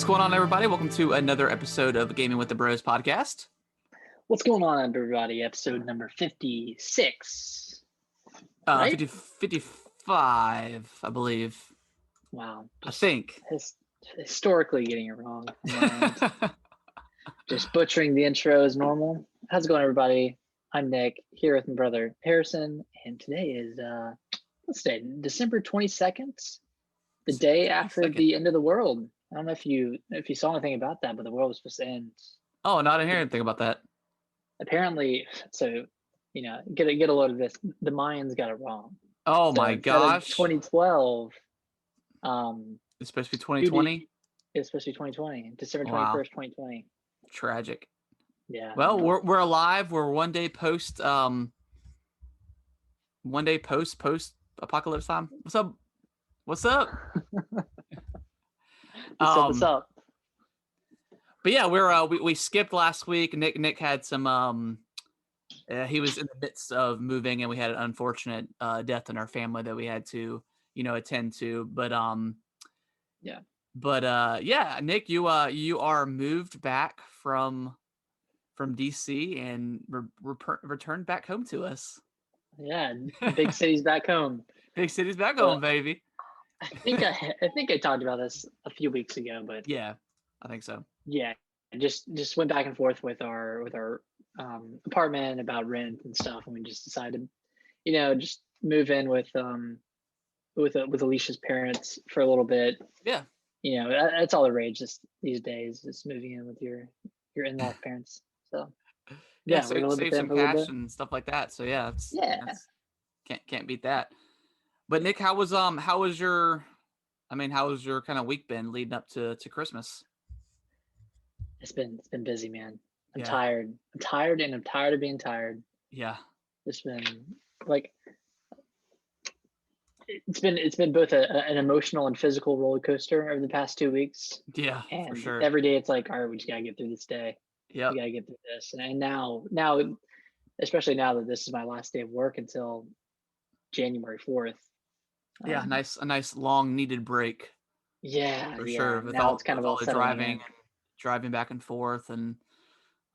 What's going on, everybody? Welcome to another episode of Gaming with the Bros podcast. What's going on, everybody? Episode number 56. Right? 55, I believe. Wow. I think. Historically getting it wrong. Just butchering the intro as normal. How's it going, everybody? I'm Nick, here with my brother Harrison, and today is, what's today? December 22nd? The day after the end of the world. I don't know if you saw anything about that, but the world was supposed to end. Oh, no, I didn't hear anything about that. Apparently, so, get a load of this. The Mayans got it wrong. Oh, so my gosh. 2012. It's supposed to be 2020? It's supposed to be 2020. December 21st, 2020. Tragic. Yeah. Well, we're alive. We're one day post apocalypse time. What's up? What's up? What's up? But yeah, we skipped last week. Nick had some he was in the midst of moving, and we had an unfortunate death in our family that we had to attend to. But Nick, you are moved back from DC and returned back home to us. Yeah, big city's back home. Big city's back home, baby. I think I talked about this a few weeks ago, but yeah, I think so. Yeah, just went back and forth with our apartment about rent and stuff, and we just decided, just move in with Alicia's parents for a little bit. Yeah, that's all the rage these days, just moving in with your in-law parents. So yeah, so save some cash and stuff like that. So yeah, can't beat that. But Nick, how was your kind of week been leading up to Christmas? It's been busy, man. I'm tired. I'm tired of being tired. Yeah. It's been like it's been both an emotional and physical roller coaster over the past 2 weeks. Yeah, and for sure. Every day it's like, all right, we just gotta get through this day. Yeah. We gotta get through this. And now, especially now that this is my last day of work until January 4th. Yeah, a nice long needed break. Yeah, for sure. With now all, it's kind of all all the driving back and forth and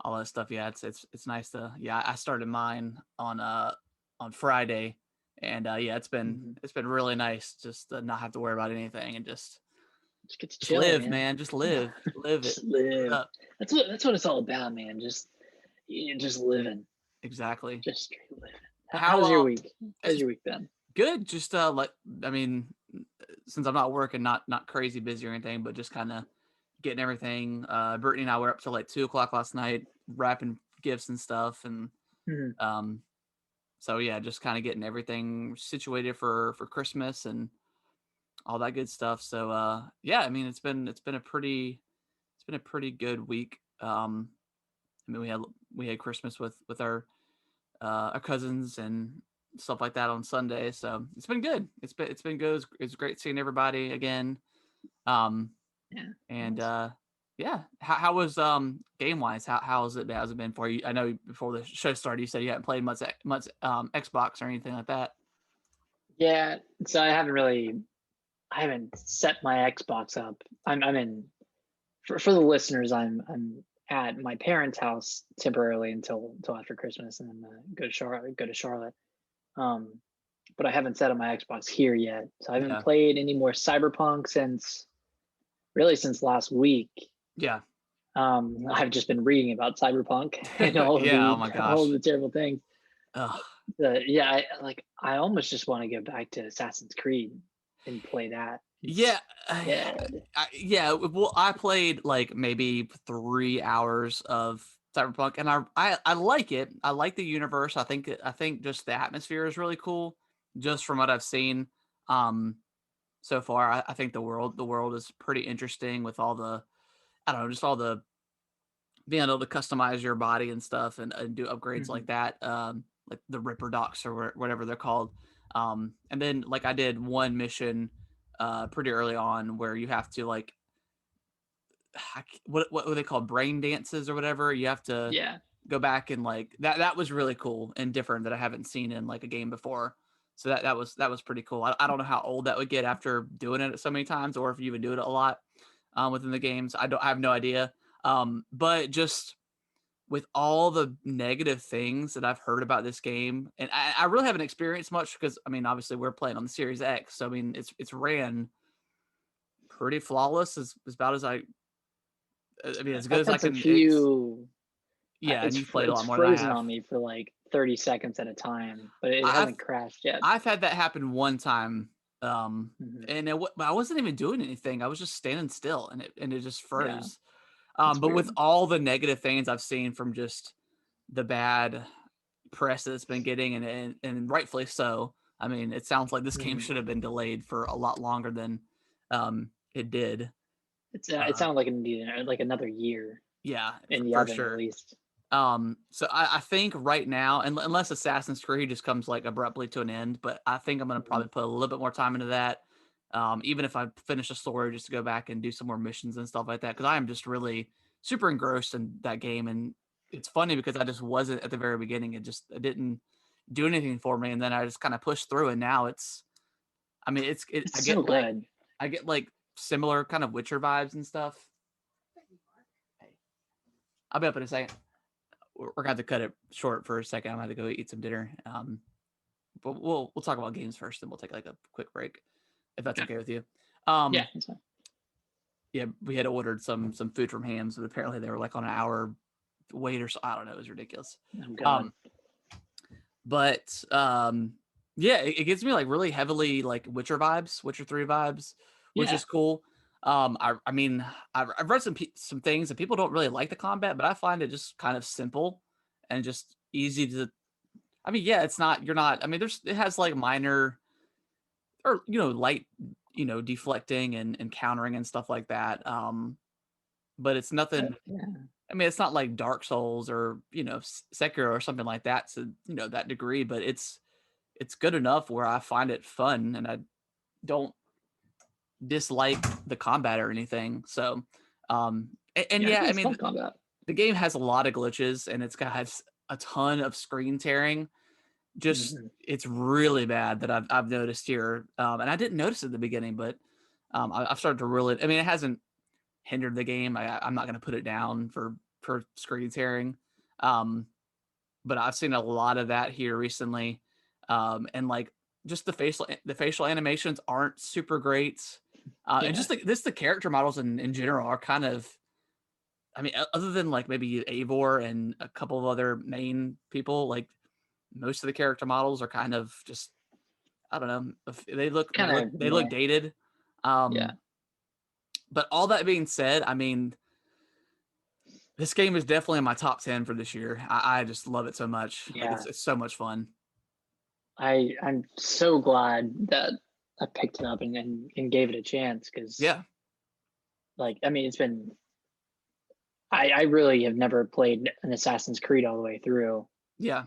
all that stuff. Yeah, it's nice to. Yeah, I started mine on Friday, and it's been really nice just to not have to worry about anything and just get to chill, live, man. Just live, just live. That's what it's all about, man. Just living. Exactly. Just straight living. How's your week? How's your week been? Good. Just since I'm not working, not crazy busy or anything, but just kind of getting everything. Brittany and I were up till like 2:00 last night, wrapping gifts and stuff, and so yeah, just kind of getting everything situated for Christmas and all that good stuff. So it's been a pretty good week. We had Christmas with our cousins and stuff like that on Sunday, so it's been good. It's been good. It's great seeing everybody again. How was game wise? How's it been for you? I know before the show started, you said you hadn't played much Xbox or anything like that. Yeah, so I haven't set my Xbox up. I'm in for the listeners. I'm at my parents' house temporarily until after Christmas, and then go to Charlotte. But I haven't set up my Xbox here yet, so I haven't played any more Cyberpunk since last week. Yeah. I've just been reading about Cyberpunk and all of all the terrible things. I almost just want to go back to Assassin's Creed and play that. Well, I played like maybe 3 hours of Cyberpunk, and I like it. I like the universe. I think just the atmosphere is really cool, just from what I've seen so far. I think the world is pretty interesting with all the, I don't know, just all the being able to customize your body and stuff and do upgrades like that, like the Ripper Docs or whatever they're called. And then like I did one mission pretty early on where you have to like, what were they called, brain dances or whatever. You have to go back and like that was really cool and different that I haven't seen in like a game before. So that was pretty cool. I don't know how old that would get after doing it so many times, or if you even do it a lot. within the games. I have no idea. But just with all the negative things that I've heard about this game, and I really haven't experienced much because I mean, obviously we're playing on the Series X, so I mean it's ran pretty flawless as about as I mean as good I've as I had some can. few. Yeah, and you've played a It's lot more than I frozen have. on me for like 30 seconds at a time, but it I've hasn't crashed yet. I've had that happen one time, Mhm. and I wasn't even doing anything. I was just standing still, and it just Yeah, froze. it's But with weird. all the negative things I've seen from just the bad press that it's been getting, and rightfully so. I mean, it sounds like this game Mhm. should have been delayed for a lot longer than it did. It Uh, sounded like it needed like another year yeah, in the for oven at sure. least. So I think right now, unless Assassin's Creed just comes like abruptly to an end, but I think I'm gonna Mhm. probably put a little bit more time into that. Even if I finish a story, just to go back and do some more missions and stuff like that, because I am just really super engrossed in that game, and it's funny because I just wasn't at the very beginning. It didn't do anything for me, and then I just kind of pushed through, and now I mean, It's so good. I get like similar kind of Witcher vibes and stuff. Hey, I'll be up in a second. We're gonna have to cut it short for a second. I'm gonna have to go eat some dinner. But we'll talk about games first, and we'll take like a quick break if that's Okay. okay with you. Yeah, Um, it's fine. yeah, we had ordered some food from Hams, but apparently they were like on an hour wait or so. I don't know. It was ridiculous. Oh God. Um, but yeah, it gives me like really heavily like Witcher vibes, Witcher 3 vibes, which Yeah, is cool. I mean, I've read some things that people don't really like the combat, but I find it just kind of simple and just easy to. I mean, yeah, it's not. You're not. I mean, it has like minor or light deflecting and countering and stuff like that. But it's nothing. yeah. I mean, it's not like Dark Souls or Sekiro or something like that to that degree, but it's good enough where I find it fun and I don't dislike the combat or anything. So, and Yeah, I yeah, think I it's fun mean, combat. the game has a lot of glitches and it's got a ton of screen tearing. Just Mhm. it's really bad that I've noticed here, and I didn't notice it at the beginning, but I've started to really. I mean, it hasn't hindered the game. I'm not going to put it down for screen tearing, um, but I've seen a lot of that here recently, and like just the facial animations aren't super great, and Yeah, just the character models in general are kind of. I mean, other than like maybe Eivor and a couple of other main people, like most of the character models are kind of just I don't know. kind of They look meh. dated. Yeah, Um, but all that being said, I mean, this game is definitely in my top 10 for this year. I just love it so much. Like yeah. it's so much fun. I'm so glad that I picked it up and gave it a chance because, Yeah, like, I mean, it's been. I really have never played an Assassin's Creed all the way through. yeah,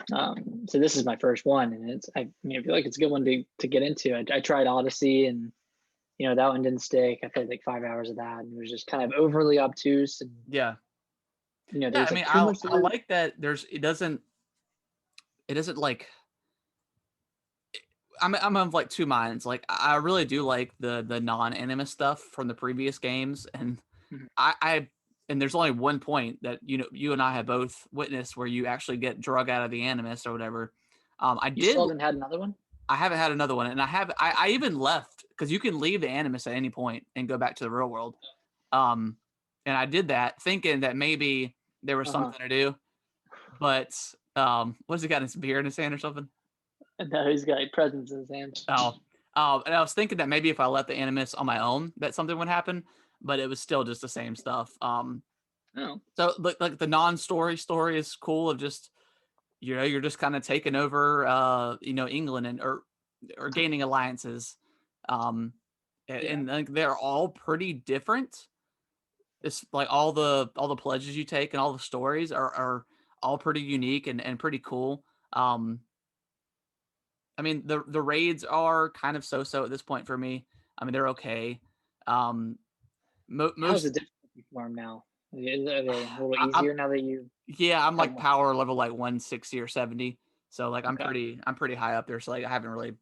So this is my first one, and I mean I feel like it's a good one to get into. I tried Odyssey, and that one didn't stick. I played like 5 hours of that, and it was just kind of overly obtuse, and yeah, there yeah. was I like mean, too much to I do. like that. It doesn't like. I'm of like two minds. Like I really do like the non-anime stuff from the previous games, and Mhm. I and there's only one point that you and I have both witnessed where you actually get drug out of the animus or whatever. I You did. still haven't had another one? I haven't had another one, and I even left because you can leave the animus at any point and go back to the real world. Um, and I did that thinking that maybe there was Uh huh. something to do, but what's he got his beer in his hand or something? No, he's got presents in his hand. Oh, and I was thinking that maybe if I let the animus on my own, that something would happen, but it was still just the same stuff. Oh, So like the non-story story is cool of just you're just kind of taking over England and or gaining alliances. Um yeah. and like they're all pretty different. It's like all the pledges you take and all the stories are all pretty unique and pretty cool. Um I mean the raids are kind of so at this point for me. I mean they're okay. Um How's the most difficulty for him now? Are they a little I'm easier now that you Yeah, I'm have like more? power level like 160 or 70. So like Okay. I'm pretty high up there. So like I haven't really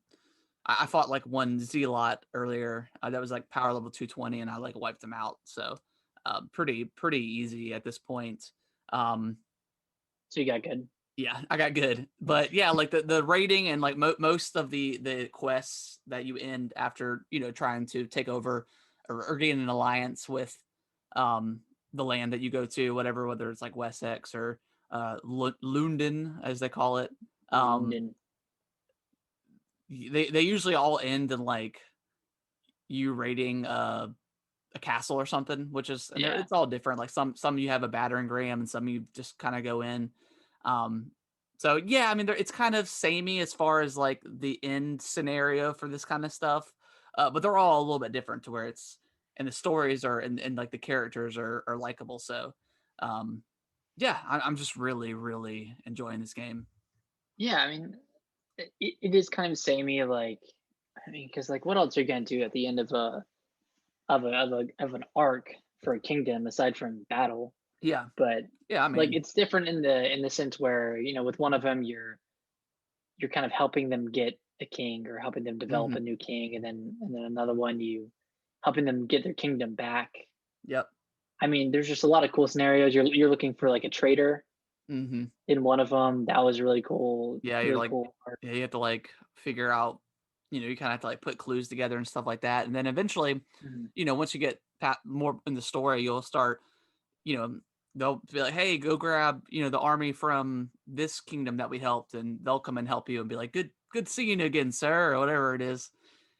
I fought like one Zealot earlier that was like power level 220, and I like wiped him out. So pretty easy at this point. Um, So you got good. yeah, I got good, but yeah, like the rating and like most of the quests that you end after trying to take over or gain an alliance with um the land that you go to, whatever, whether it's like Wessex or Lunden as they call it. Um, London. they usually all end in like you raiding a castle or something, which is and Yeah. it's all different. Like some you have a battering ram, and some you just kind of go in. Um, so yeah, I mean, it's kind of samey as far as like the end scenario for this kind of stuff, but they're all a little bit different to where it's and the stories are and like the characters are likable. So um, yeah, I'm just really enjoying this game. Yeah, I mean, it is kind of samey. Like, I mean, because like, what else are you gonna do at the end of an arc for a kingdom aside from battle? Yeah, But yeah. I like, mean, it's different in the sense where with one of them you're kind of helping them get a king or helping them develop hmm a new king, and then another one you helping them get their kingdom back. yep. I mean, there's just a lot of cool scenarios. You're looking for like a traitor hmm in one of them. That was really cool. Yeah, you're Really like, cool part. yeah, you have to like figure out, you kind of have to like put clues together and stuff like that. And then eventually, Mhm. once you get more in the story, you'll start, you know, they'll be like, hey, go grab, the army from this kingdom that we helped, and they'll come and help you and be like, good seeing you again, sir, or whatever it is.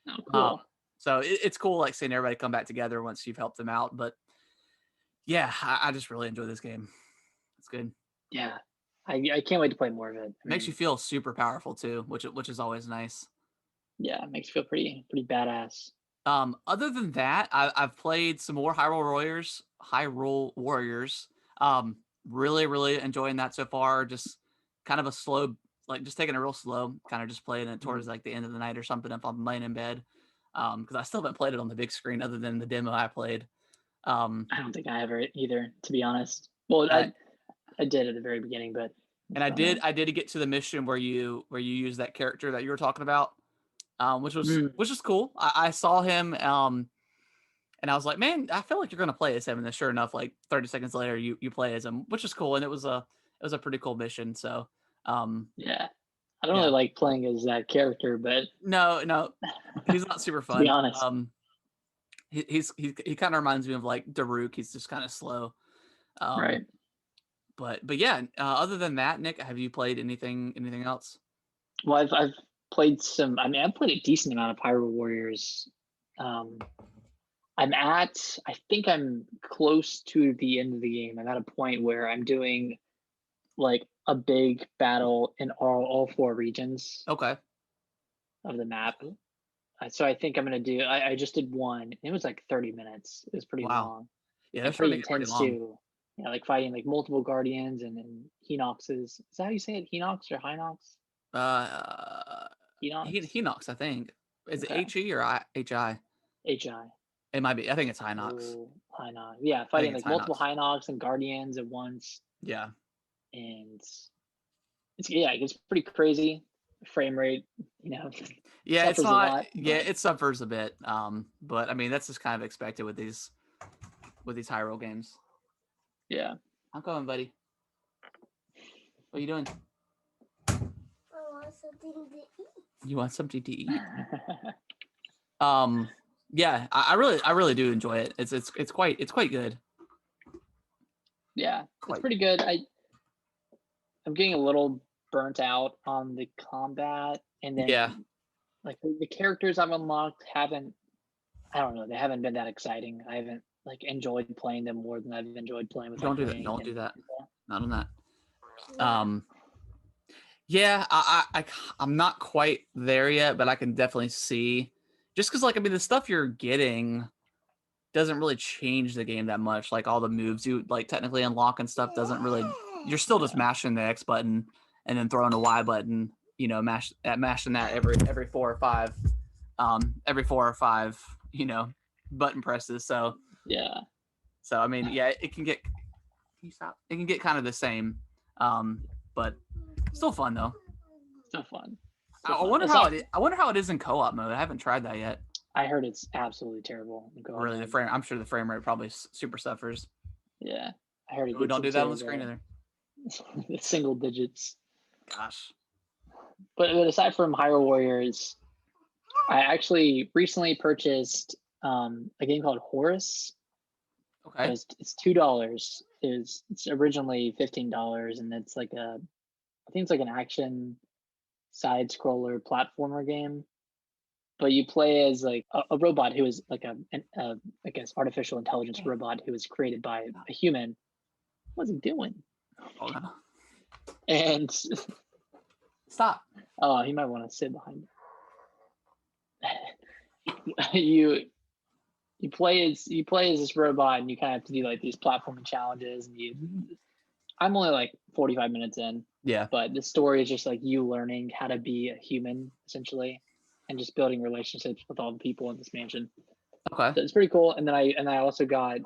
Oh, Um, cool. so it's cool like seeing everybody come back together once you've helped them out. But yeah, I just really enjoy this game. It's good. Yeah, I can't wait to play more of it. I Makes you mean, feel super powerful too, which is always nice. yeah, it makes you feel pretty badass. Other than that, I've played some more Hyrule Warriors. Um, really enjoying that so far. Just kind of a slow, like just taking it real slow, kind of just playing it Mhm. towards like the end of the night or something if I'm laying in bed. Because I still haven't played it on the big screen other than the demo I played. Um, I don't think I ever either, to be honest. Well, and I I did at the very beginning, but and that's I about did it. I did get to the mission where you use that character that you were talking about, which was Mm, which is cool. I saw him. And I was like, man, I feel like you're gonna play as him. And then sure enough, like 30 seconds later, you play as him, which is cool. And it was a pretty cool mission. So yeah, I don't really yeah. like playing as that character, but No, he's not super to be fun. honest, He kind of reminds me of like Daruk. He's just kind of slow. Um, right? but yeah, other than that, Nick, have you played anything else? Well, I've played some. I mean, I've played a decent amount of Hyrule Warriors. Um, I think I'm close to the end of the game. I'm at a point where I'm doing like a big battle in all four regions Okay. of the map. So I think I'm gonna do. I just did one. It was like 30 minutes. It was pretty Wow. long Yeah, they're and starting pretty to get pretty intense long. too. Like fighting like multiple guardians and Hinoxes. Is that how you say it? Hinox or Hinox? Uh, Hinox. Hinox, I think. Is it Okay. H-E or H-I? HI. It might be. I think it's Hinox. Oh, Hinox. Yeah, I think fighting it's like multiple Hinox. Hinox and guardians at once, Yeah. and it gets pretty crazy. Frame rate, Yeah, it's suffers a not. lot, Yeah, but it suffers a bit. But I mean that's just kind of expected with these Hyrule games. yeah. I'm coming, buddy. What are you doing? You want something to eat? Um, yeah, I really do enjoy it. It's quite good. Yeah, it's Quite. pretty good. I'm getting a little burnt out on the combat, and Yeah. then like the characters I've unlocked haven't. I don't know. They haven't been that exciting. I haven't like enjoyed playing them more than I've enjoyed playing with like Don't do that. Link Don't do and that. Zelda. Not on that. Um. Yeah, I'm not quite there yet, but I can definitely see. Just because, like, I mean, the stuff you're getting doesn't really change the game that much. Like all the moves you like technically unlock and stuff doesn't really. You're still just Yeah, mashing the X button and then throwing a Y button. Mashing that every 4 or 5 button presses. yeah, So I mean, yeah, it can get. Can you stop? It can get kind of the same, but still fun though. so fun. So I fun. wonder how Aside, it. I wonder how it is in co-op mode. I haven't tried that yet. I heard it's absolutely terrible in co-op Really, the mode. frame. I'm sure the frame rate probably super suffers. Yeah, I heard it We gets don't do that on the into screen either. the single digits. Gosh. But aside from Hyrule Warriors, I actually recently purchased a game called Horus. Okay. It's $2. It's originally $15, and it's like I think it's like an action side scroller platformer game. But you play as like a robot who is like I guess artificial intelligence robot who was created by a human. What's he doing? Oh, no. And Stop. oh, he might want to sit behind you. You play as this robot, and you kind of have to do like these platforming challenges. And I'm only like 45 minutes in, Yeah. but the story is just like you learning how to be a human essentially, and just building relationships with all the people in this mansion. Okay. So it's pretty cool. And then I also got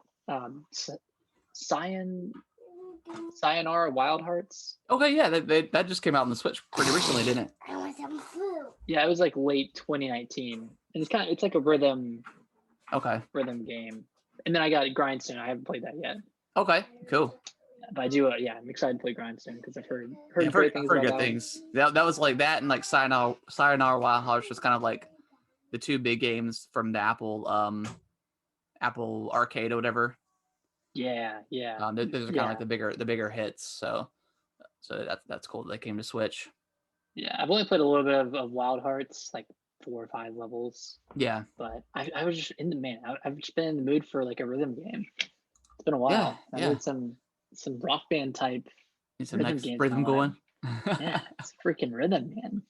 Sayonara Wild Hearts. Okay. Yeah. That just came out on the Switch pretty recently, didn't it? I want some food. Yeah, it was like late 2019, and it's like a rhythm Okay. game. And then I got Grindstone. I haven't played that yet, Okay. Cool. but I do. Yeah, I'm excited to play Grindstone because I've heard Yeah, great I've things heard about good that. things. That was like that, and like Sayonara Wild Hearts was kind of like the two big games from the Apple Arcade or whatever. Yeah. Those are kind of like the bigger hits. So that's cool that they came to Switch. Yeah, I've only played a little bit of Wild Hearts, like 4 or 5 levels. Yeah. But I was just in the I've just been in the mood for like a rhythm game. It's been a while. I Yeah. need some rock band type Need some rhythm nice games. rhythm going. Yeah, it's freaking rhythm, man.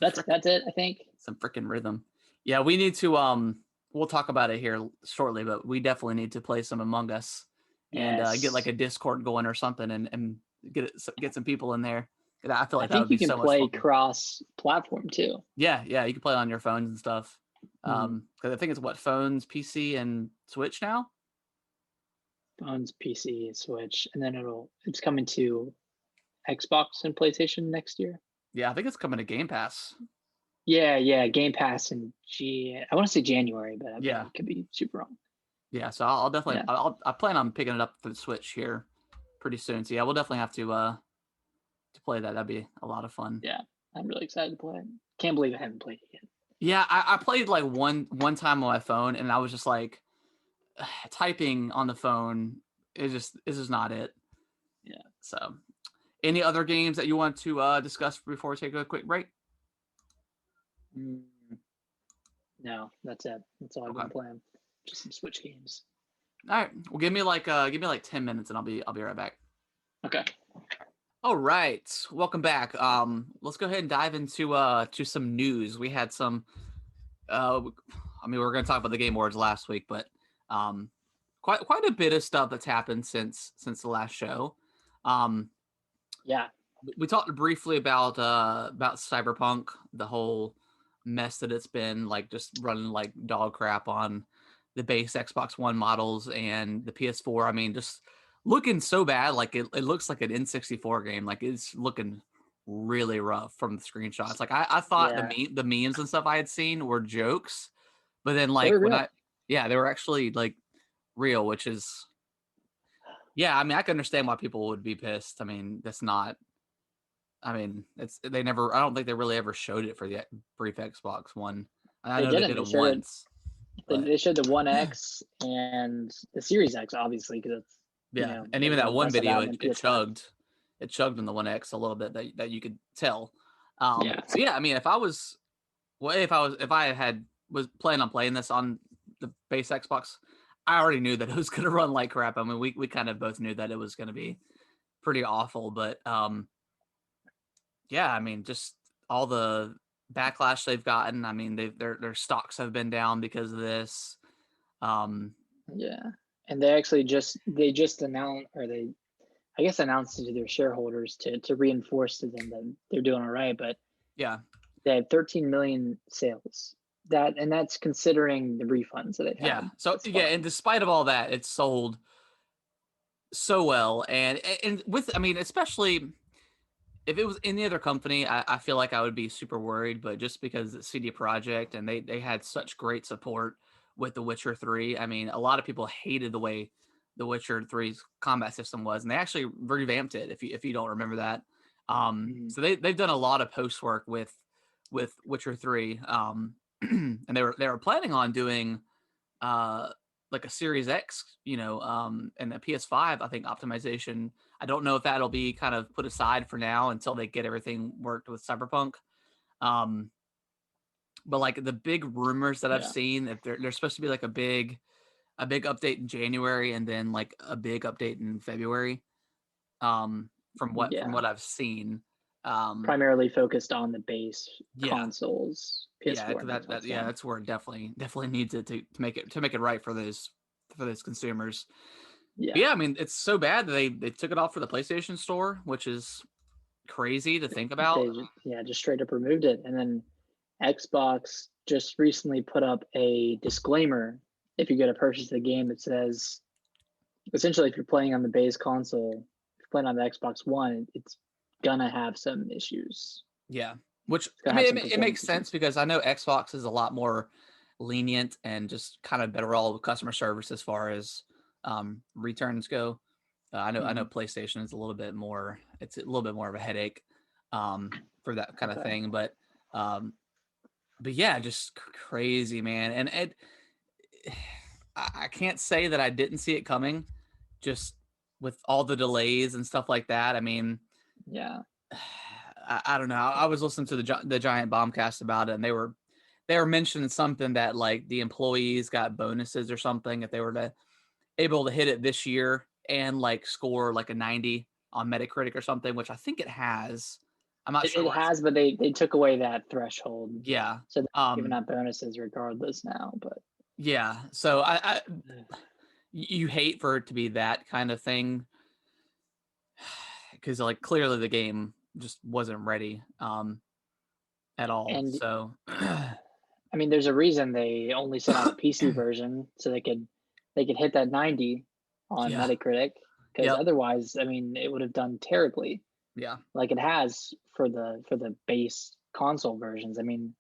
That's it, I think. Some freaking rhythm. Yeah, we need to we'll talk about it here shortly, but we definitely need to play some Among Us and get like a Discord going or something and get some people in there. I feel like I that would think be you can so much play fun. cross platform too. Yeah, you can play on your phones and stuff. Because I think it's what phones, PC, and Switch now. Phones, PC, Switch, and then it's coming to Xbox and PlayStation next year. Yeah, I think it's coming to Game Pass. Yeah, Game Pass in I want to say January, but Yeah, it could be super wrong. Yeah, so I'll definitely I plan on picking it up for the Switch here pretty soon. So yeah, we'll definitely have to play that. That'd be a lot of fun. Yeah, I'm really excited to play it. Can't believe I haven't played it yet. Yeah, I played like one time on my phone, and I was just like typing on the phone. It's just not it. Yeah. So, any other games that you want to discuss before we take a quick break? No, that's it. That's all I've been playing. Just some Switch games. All right. Well, give me like 10 minutes, and I'll be right back. Okay. All right. Welcome back. Let's go ahead and dive into to some news. We had some. We were going to talk about the Game Awards last week, but quite a bit of stuff that's happened since the last show. Yeah. We talked briefly about Cyberpunk, the whole mess that it's been, like just running like dog crap on the base Xbox One models and the PS4. I mean, just looking so bad. Like it looks like an N64 game. Like it's looking really rough from the screenshots. Like I thought the memes and stuff I had seen were jokes, but then like they were actually like real, which is I mean, I can understand why people would be pissed. I mean, that's not. I mean, I don't think they really ever showed it for the brief Xbox One. I know they did it once. They showed the One X and the Series X, obviously, because it's and even that one video, it chugged in the One X a little bit that you could tell. So I mean, if I was planning on playing this on the base Xbox, I already knew that it was going to run like crap. I mean, we kind of both knew that it was going to be pretty awful, but I mean, just all the backlash they've gotten. I mean, their stocks have been down because of this. And they actually just announced, or I guess announced to their shareholders to reinforce to them that they're doing all right. But they had 13 million sales. That's considering the refunds that they've had. Yeah. So and despite of all that, it's sold so well, and with especially. if it was any other company, I feel like I would be super worried, but just because it's CD Projekt and they had such great support with The Witcher 3. I mean, a lot of people hated the way The Witcher 3's combat system was, and they actually revamped it if you don't remember that. Mhm. So they've done a lot of post work with Witcher 3. And they were planning on doing uh like a Series X, and a PS5, I think optimization. I don't know if that'll be kind of put aside for now until they get everything worked with Cyberpunk. Um, but like the big rumors that I've Yeah. seen, that there's supposed to be like a big update in January and then like a big update in February. From Yeah. what I've seen. Um, Primarily focused on the base yeah, consoles, yeah, PS4 and Xbox yeah, One. that's where it definitely needs it to make it right for those consumers. But Yeah. yeah, I mean, it's so bad that they took it off for the PlayStation Store, which is crazy to think about. Yeah, just straight up removed it. And then Xbox just recently put up a disclaimer if you go to purchase the game that says essentially if you're playing on the base console, if you're playing on the Xbox One, it's gonna have some issues. Yeah, which It's I gonna have mean, some it makes performance sense issues. because I know Xbox is a lot more lenient and just kind of better all with customer service as far as returns go. I know Mhm. PlayStation is a little bit more. It's a little bit more of a headache for that kind of Okay. thing, um, but yeah, just crazy, man. And I can't say that I didn't see it coming, just with all the delays and stuff like that. I mean, Yeah. I don't know. I was listening to the Giant Bombcast about it, and they were mentioning something that like the employees got bonuses or something if they were able to hit it this year and like score like a 90 on Metacritic or something, which I think it has. I'm not sure It where it's. has, but they took away that threshold. Yeah. So they're giving Um. out bonuses regardless now. But Yeah. So you hate for it to be that kind of thing because like clearly the game just wasn't ready at all. and So I mean, there's a reason they only sent out a PC version so they could hit that 90 on yeah. Metacritic because Yep. otherwise, I mean, it would have done terribly Yeah. like it has for the base console versions. I mean,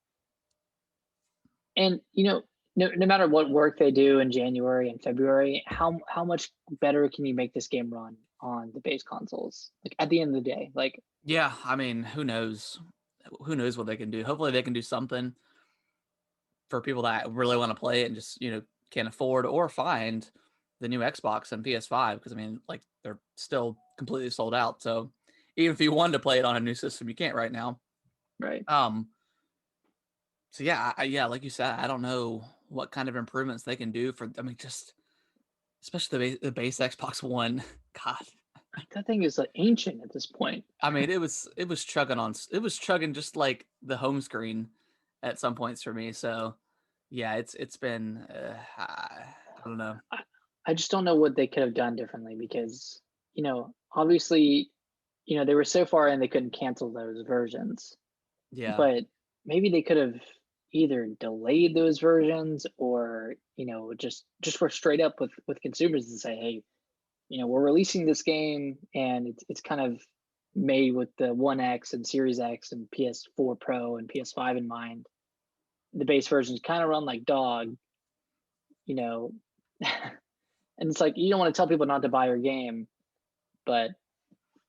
and no matter what work they do in January and February, how much better can you make this game run on the base consoles? Like at the end of the day, like Yeah, I mean, who knows? Who knows what they can do? Hopefully, they can do something for people that really want to play it and just can't afford or find the new Xbox and PS5 because I mean, like they're still completely sold out. So even if you wanted to play it on a new system, you can't right now. right. Um. So yeah, yeah, like you said, I don't know what kind of improvements they can do for. I mean, just especially the base Xbox One. God, Like that thing is like ancient at this point. I mean, it was chugging it was chugging just like the home screen at some points for me. So yeah, it's been I don't know. I, I just don't know what they could have done differently because, obviously, they were so far in they couldn't cancel those versions, Yeah, but maybe they could have either delayed those versions or, just were straight up with consumers and say, hey, we're releasing this game and it's kind of made with the One X and Series X and PS4 Pro and PS5 in mind. The base versions kind of run like dog, you know, and it's like you don't want to tell people not to buy your game, but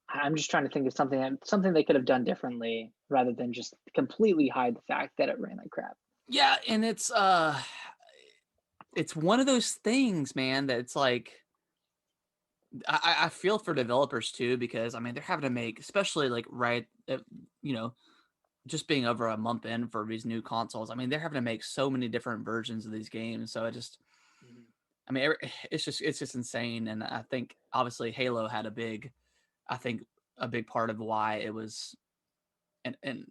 I'm just trying to think of something they could have done differently rather than just completely hide the fact that it ran like crap. yeah, and it's one of those things, man. That it's like I feel for developers too because I mean they're having to make, especially like you know, just being over a month in for these new consoles. I mean they're having to make so many different versions of these games. So it just Mhm. I mean, it's just insane, and I think obviously Halo had I think a big part of why it was, and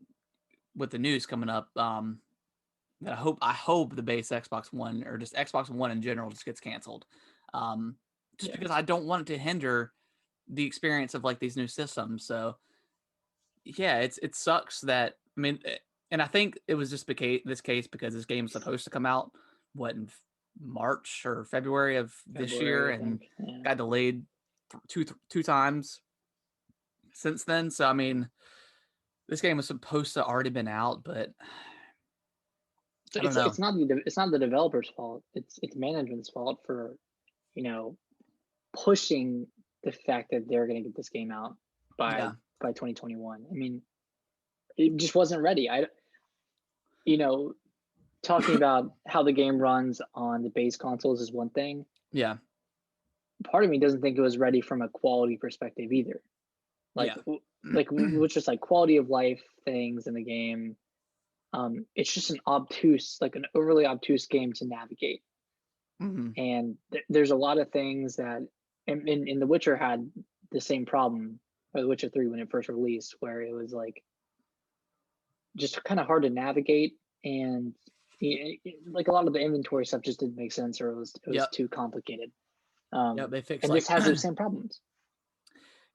with the news coming up, that I hope the base Xbox One or just Xbox One in general just gets canceled, um, just Yeah, because I don't want it to hinder the experience of like these new systems. So yeah, it sucks that I mean, and I think it was just this case because this game's supposed to come out what in March or February of this year, February, I and think. Yeah, got delayed two times since then. So I mean, This game was supposed to already been out, but So I don't know. it's not the developer's fault. It's management's fault for, you know, pushing the fact that they're going to get this game out by Yeah, 2021. I mean, it just wasn't ready. You know, talking about how the game runs on the base consoles is one thing. yeah, Part of me doesn't think it was ready from a quality perspective either. Like, yeah, which just like quality of life things in the game. It's just an obtuse, like an overly obtuse game to navigate. hmm And there's a lot of things that, in The Witcher had the same problem, or The Witcher 3 when it first released, where it was like just kind of hard to navigate, and like a lot of the inventory stuff just didn't make sense, or it was yep, too complicated. yep. They fixed And this like has those same problems.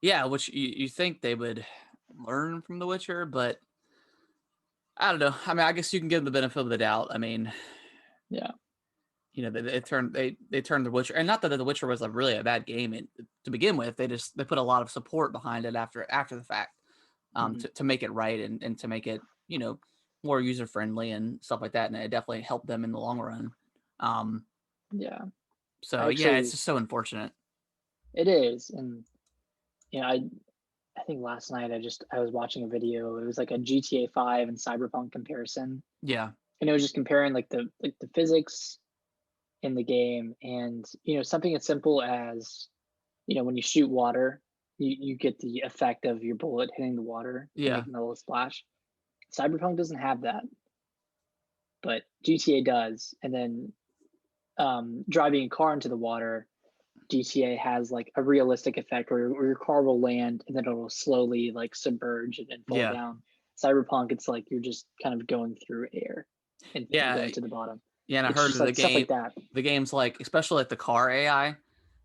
yeah, which you think they would learn from The Witcher, but I don't know. I mean, I guess you can give them the benefit of the doubt. I mean, Yeah, they turned The Witcher, and not that The Witcher was a really a bad game to begin with. They put a lot of support behind it after the fact, hmm to make it right and to make it more user friendly and stuff like that, and it definitely helped them in the long run. Um, yeah. so yeah, it's Actually, just so unfortunate. it is, and I think last night I was watching a video. It was like a GTA 5 and Cyberpunk comparison, Yeah, and it was just comparing like the physics in the game, and something as simple as when you shoot water, you get the effect of your bullet hitting the water and yeah, making a little splash. Cyberpunk doesn't have that, but GTA does. And then driving a car into the water, GTA has like a realistic effect where your car will land and then it'll slowly like submerge and fall yeah, down. Cyberpunk, it's like you're just kind of going through air and yeah. going to the bottom. Yeah, and I It's heard just of like stuff like that. the game's like, especially like the car AI,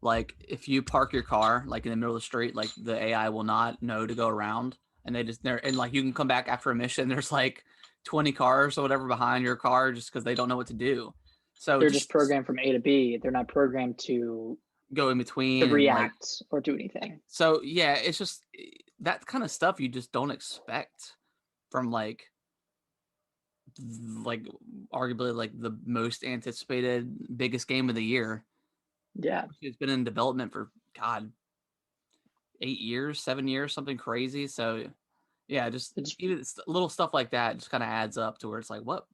like if you park your car like in the middle of the street, like the AI will not know to go around, and they're and like you can come back after a mission. There's like 20 cars or whatever behind your car just because they don't know what to do. So They're just just programmed from A to B. They're not programmed go in to between and like react or do anything. so yeah, it's just that kind of stuff you just don't expect from like arguably like the most anticipated biggest game of the year. Yeah, It's been in development for God 8 years, 7 years, something crazy. So yeah, just it just even little stuff like that just kind of adds up to where it's like, what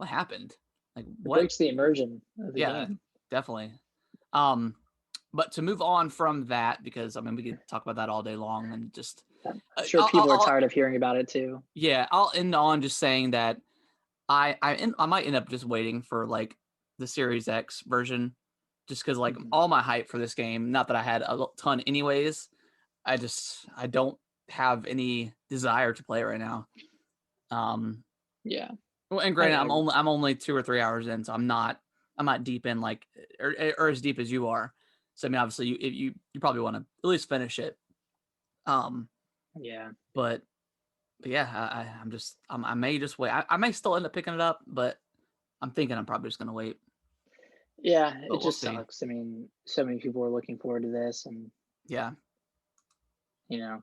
happened? Like it what? breaks the immersion of the Yeah, game. definitely. Um, but to move on from that, because I mean we could talk about that all day long, and just I'm sure people are I'll tired of hearing about it too. yeah, I'll end on just saying that I might end up just waiting for like the Series X version, just because like Mhm. all my hype for this game, not that I had a ton anyways, I don't have any desire to play it right now. Um, Yeah, well, and I, granted, I I'm only 2 or 3 hours in, so I'm not deep in like or as deep as you are. So I mean, obviously, you probably want to at least finish it. Um, yeah, but yeah, I may just wait. I may still end up picking it up, but I'm thinking I'm probably just gonna wait. yeah. But It we'll just see. sucks. I mean, so many people are looking forward to this, and Yeah, you know,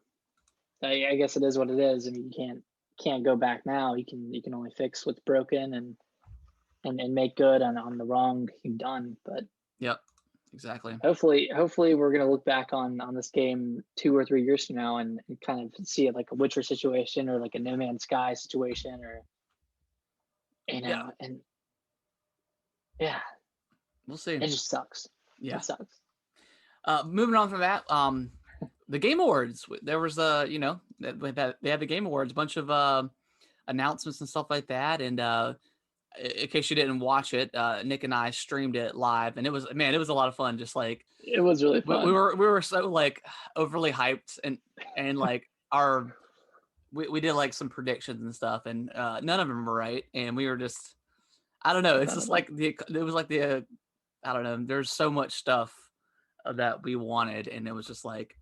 I guess it is what it is. I mean, you can't go back now. You can only fix what's broken and make good on the wrong you've done. But yep, exactly. hopefully we're gonna look back on this game 2 or 3 years from now and kind of see it like a Witcher situation or like a No Man's Sky situation or Yeah, and yeah, we'll see. it just sucks. Yeah. It sucks. Moving on from that, the Game Awards. There was they had the Game Awards, a bunch of announcements and stuff like that. And in case you didn't watch it, Nick and I streamed it live, and it was a lot of fun. Just like It was really fun. we were so like overly hyped and like we did like some predictions and stuff, and none of them were right, and we were just I don't know. It's None of just them. like it was like the I don't know. There's so much stuff that we wanted, and it was just like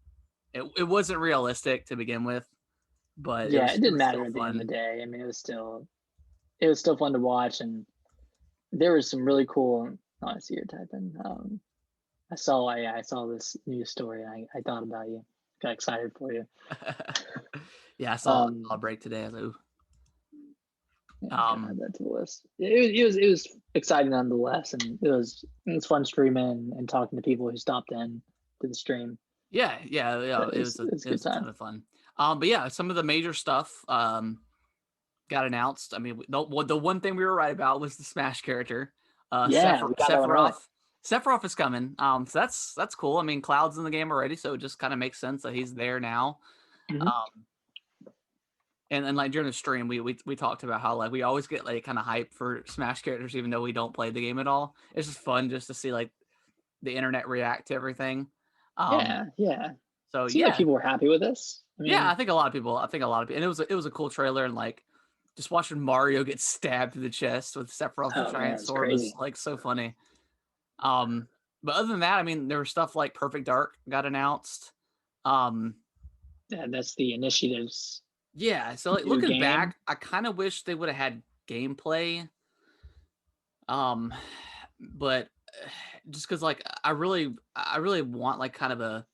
it wasn't realistic to begin with, but Yeah, it it didn't was matter still at the end of the fun. day. I mean, it was still fun to watch, and there was some really cool. Oh, I see you're typing. I saw this news story, and I thought about you. got excited for you. Yeah, I saw a Um, break today. I was like, ooh. yeah, gotta Um, add that to the list. It was exciting nonetheless, and it was fun streaming and talking to people who stopped in to the stream. yeah. So it was a It good was a time. ton of fun. But yeah, some of the major stuff got announced. I mean, the one thing we were right about was the Smash character. Yeah, we got that one right. Sephiroth is coming. So that's cool. I mean, Cloud's in the game already, so it just kind of makes sense that he's there now. Hmm. Um, and like during the stream, we talked about how like we always get like kind of hype for Smash characters, even though we don't play the game at all. It's just fun just to see like the internet react to everything. Um, Yeah, yeah. so Seemed like yeah, people were happy with this. I yeah, mean, I think a lot of people, and it was a cool trailer, and like just watching Mario get stabbed through the chest with Sephiroth's oh man, giant it's sword was crazy. like so funny. Um, but other than that, I mean, there was stuff like Perfect Dark got announced. Um, Yeah, that's the initiative's yeah, so like new looking game. back, I kind of wish they would have had gameplay. Um, but just because like I really want like kind of a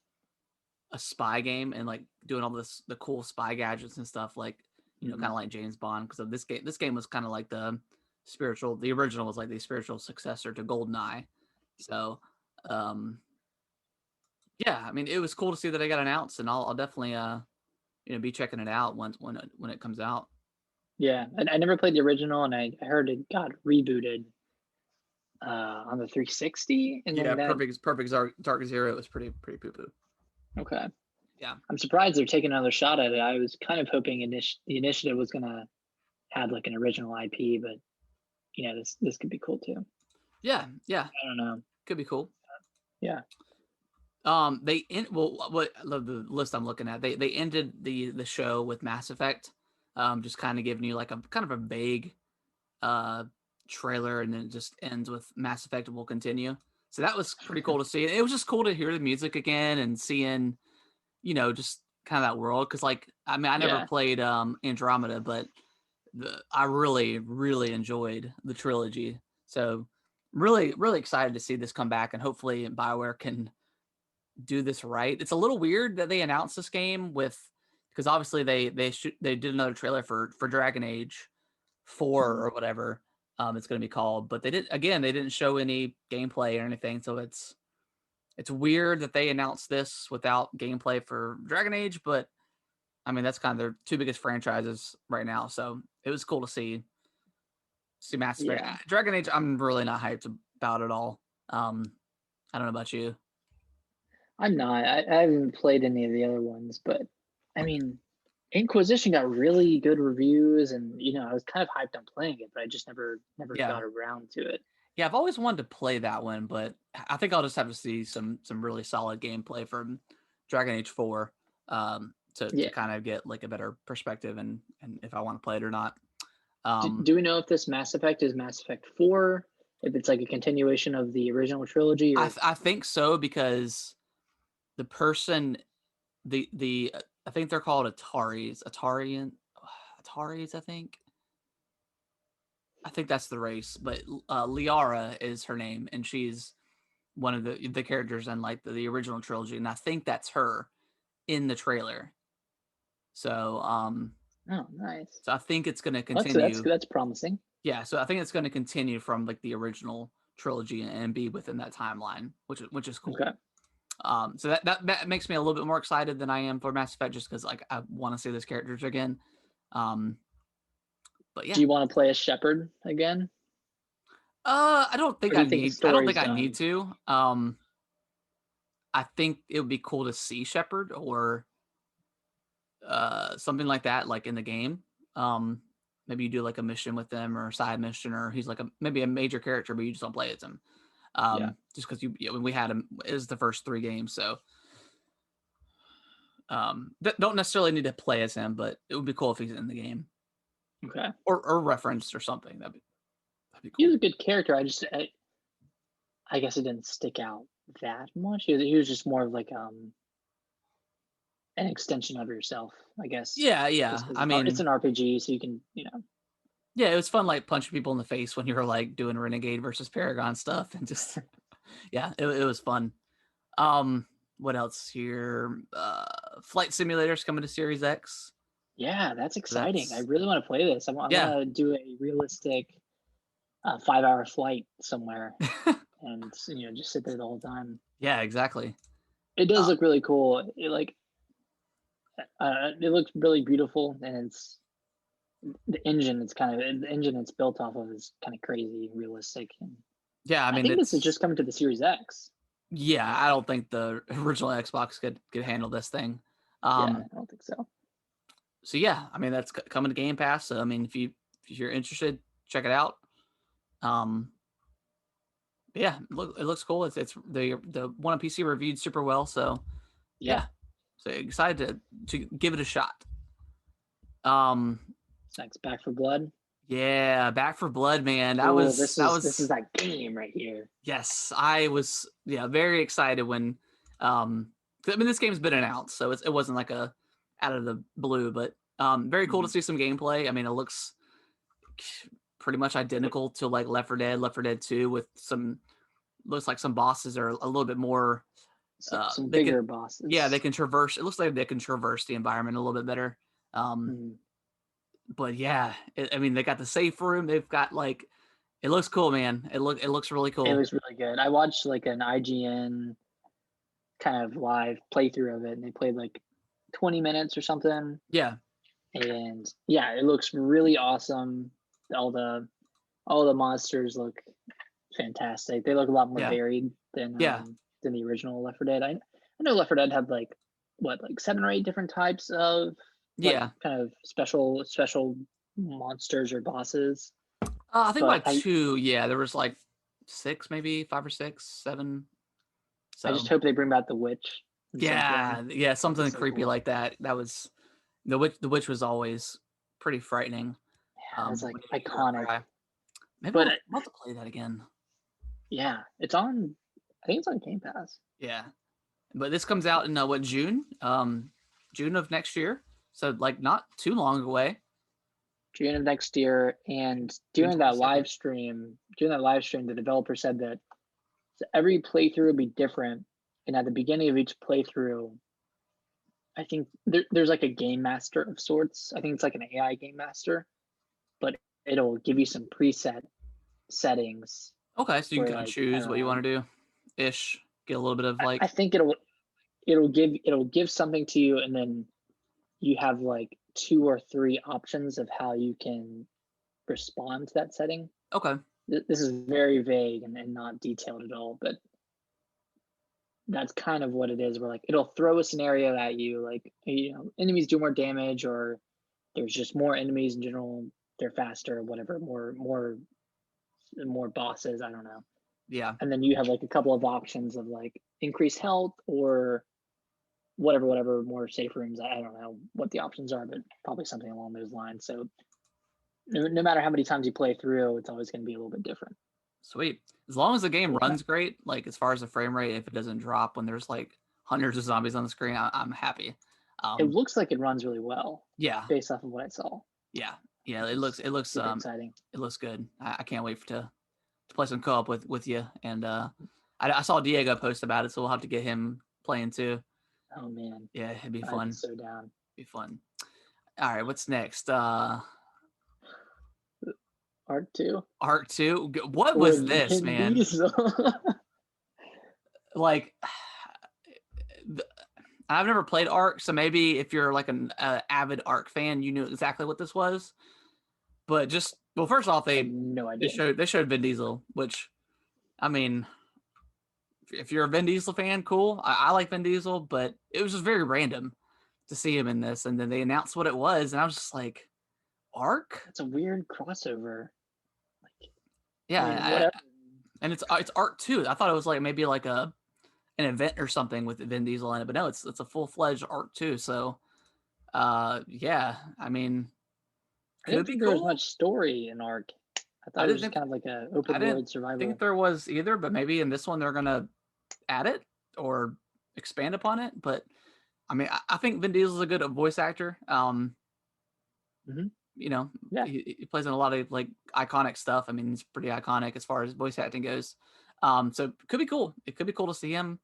spy game and like doing all the cool spy gadgets and stuff like kind Mhm. of like James Bond because of this game. This game was kind of like the original was like the spiritual successor to GoldenEye. So, um, yeah, I mean it was cool to see that I got announced, and I'll definitely be checking it out when it comes out. Yeah, I never played the original, and I heard it got rebooted on the 360, and Yeah, then that. Perfect Dark Zero was pretty poo poo. Okay, Yeah. I'm surprised they're taking another shot at it. I was kind of hoping the initiative was gonna have like an original IP, but this could be cool too. Yeah, I don't know. could be cool. Yeah. They end well. What the list I'm looking at? They ended the show with Mass Effect, just kind of giving you like a kind of a vague uh trailer, and then it just ends with Mass Effect will continue. So that was pretty cool to see. It was just cool to hear the music again and seeing just kind of that world because like I mean I never Yeah. played Andromeda, but I really enjoyed the trilogy. So really excited to see this come back, and hopefully BioWare can do this right. It's a little weird that they announced this game with because obviously they did another trailer for Dragon Age 4 Mhm. or whatever it's going to be called, but they didn't show any gameplay or anything, so it's weird that they announced this without gameplay for Dragon Age, but I mean that's kind of their two biggest franchises right now, so it was cool to see Mass Effect. Yeah. Dragon Age I'm really not hyped about at all. I don't know about you. I'm not. I haven't played any of the other ones, but I mean, Inquisition got really good reviews, and I was kind of hyped on playing it, but I just never Yeah. got around to it. Yeah, I've always wanted to play that one, but I think I'll just have to see some really solid gameplay from Dragon Age 4 to Yeah. kind of get like a better perspective and if I want to play it or not. Do, Um do we know if this Mass Effect is Mass Effect 4? If it's like a continuation of the original trilogy, or I think so because the person the I think they're called Ataris, I think that's the race, but Liara is her name, and she's one of the characters in like the original trilogy, and I think that's her in the trailer. So oh, nice. so I think it's going to Well, that's continue. that's promising. Yeah, so I think it's going to continue from like the original trilogy and be within that timeline, which is cool. Okay. So that makes me a little bit more excited than I am for Mass Effect, just because like I want to see those characters again. Um, but Do yeah, you want to play a Shepherd again, I don't or think do you think the I don't story's think I need done? to. I think it would be cool to see Shepard or something like that, like in the game. Um, maybe you do like a mission with them or a side mission, or he's like maybe a major character, but you just don't play as him. Yeah. Just because when we had him, it was the first 3 games, so don't necessarily need to play as him, but it would be cool if he's in the game Okay. or referenced or something. That'd be He cool. was a good character. I guess it didn't stick out that much. He was just more of like an extension of yourself, I guess. Yeah. Just because I it's mean, an RPG, so you can, yeah, it was fun like punching people in the face when you were like doing Renegade versus Paragon stuff, and just yeah, it was fun. Um, what else here? Flight Simulators coming to Series X. Yeah, that's So exciting. I that's really want to play this. I want yeah. to do a realistic 5-hour flight somewhere and just sit there the whole time. Yeah, exactly. It does Uh, look really cool. It looks really beautiful, and the engine. It's kind of the engine it's built off of is kind of crazy, realistic, and yeah, I I mean think this is it's just coming to the Series X. yeah, I don't think the original Xbox could handle this thing. Yeah, Um, I don't think so. so yeah, I mean that's coming to Game Pass. So I mean if you're interested, check it out. Um, yeah, it looks cool. It's the one on PC reviewed super well. So Yeah, yeah, so excited to give it a shot. Um, it's next Back for Blood. yeah, Back for Blood, man. Oh, That this is was that game right here. yes, I was very excited when I mean this game's been announced, so it wasn't like a out of the blue, but very cool to Mhm. see some gameplay. I mean, it looks pretty much identical to like Left 4 Dead 2 with some looks like some bosses are a little bit more Some they can bigger they bosses. can traverse it looks like they can traverse the environment a little bit better. Um Mhm. but yeah, I mean they got the safe room, they've got like it looks cool, man. It looks really It cool. was really good. I watched like an IGN kind of live playthrough of it, and they played like 20 minutes or something. Yeah. And yeah, it looks really awesome. All the all the monsters look fantastic. They look a lot more Yeah. varied Yeah. than the original Left 4 Dead. I know Left 4 Dead had like what, like 7 or 8 different types of like Yeah. kind of special monsters or bosses. I think by But I two, yeah, there was like six, maybe five or six, seven. I just So hope they bring back the witch in some form. yeah, That'd be something so creepy cool. like that. That was the witch was always pretty frightening. Yeah, that's like When you hear her iconic. cry. Maybe But we'll have to play that again. yeah, it's on. I think it's on Game Pass. Yeah, but this comes out in what June? June of next year. So like not too long away. June of next year. And June 22nd. during that live stream, the developer said that every playthrough would be different. And at the beginning of each playthrough, I think there's like a game master of sorts. I think it's like an AI game master, but it'll give you some preset settings Okay, so you can where kind of like I choose don't what you know. want to do, ish. Get a little bit of I like think it'll give something to you, and then you have like 2 or 3 options of how you can respond to that setting. okay, This is very vague and not detailed at all, but that's kind of what it is. Where like it'll throw a scenario at you, like enemies do more damage, or there's just more enemies in general. They're faster, whatever. More bosses. I don't know. yeah, And then you have like a couple of options of like increased health or whatever. More safe rooms. I don't know what the options are, but probably something along those lines. So no matter how many times you play through, it's always going to be a little bit different. sweet. As long as the game Cool. runs great, like as far as the frame rate, if it doesn't drop when there's like hundreds of zombies on the screen, I'm happy. It Um, looks like it runs really well yeah, based off of what I saw, yeah, yeah. which is It looks super exciting. it looks good. I can't wait to play some co-op with you. And I saw Diego post about it, so we'll have to get him playing too. Oh man, Yeah, it'd be I'd be fun. so down. Be fun. All right, what's next? Art 2 Art 2. What was with this, Vin man? Diesel. Like I've never played Ark, so maybe if you're like an avid Ark fan, you knew exactly what this was. But just well, first off, I have no idea. they showed Vin Diesel, which I mean, if you're a Vin Diesel fan, cool. I like Vin Diesel, but it was just very random to see him in this, and then they announced what it was, and I was just like, Ark? It's a weird crossover. Like, I Yeah, mean, whatever. and it's Ark 2. I thought it was like maybe like an event or something with Vin Diesel in it, but no, it's a full fledged Ark 2. So yeah, I mean, I could didn't be think there was cool. much story in Ark. I I thought it was didn't just think kind of like a I open didn't world think survival. there was either, but maybe in this one they're gonna add it or expand upon it. But I mean, I think Vin Diesel's a good voice actor. Hmm. You know, Yeah, he plays in a lot of like iconic stuff. I mean, he's pretty iconic as far as voice acting goes. So it could be cool. It could be cool to see him.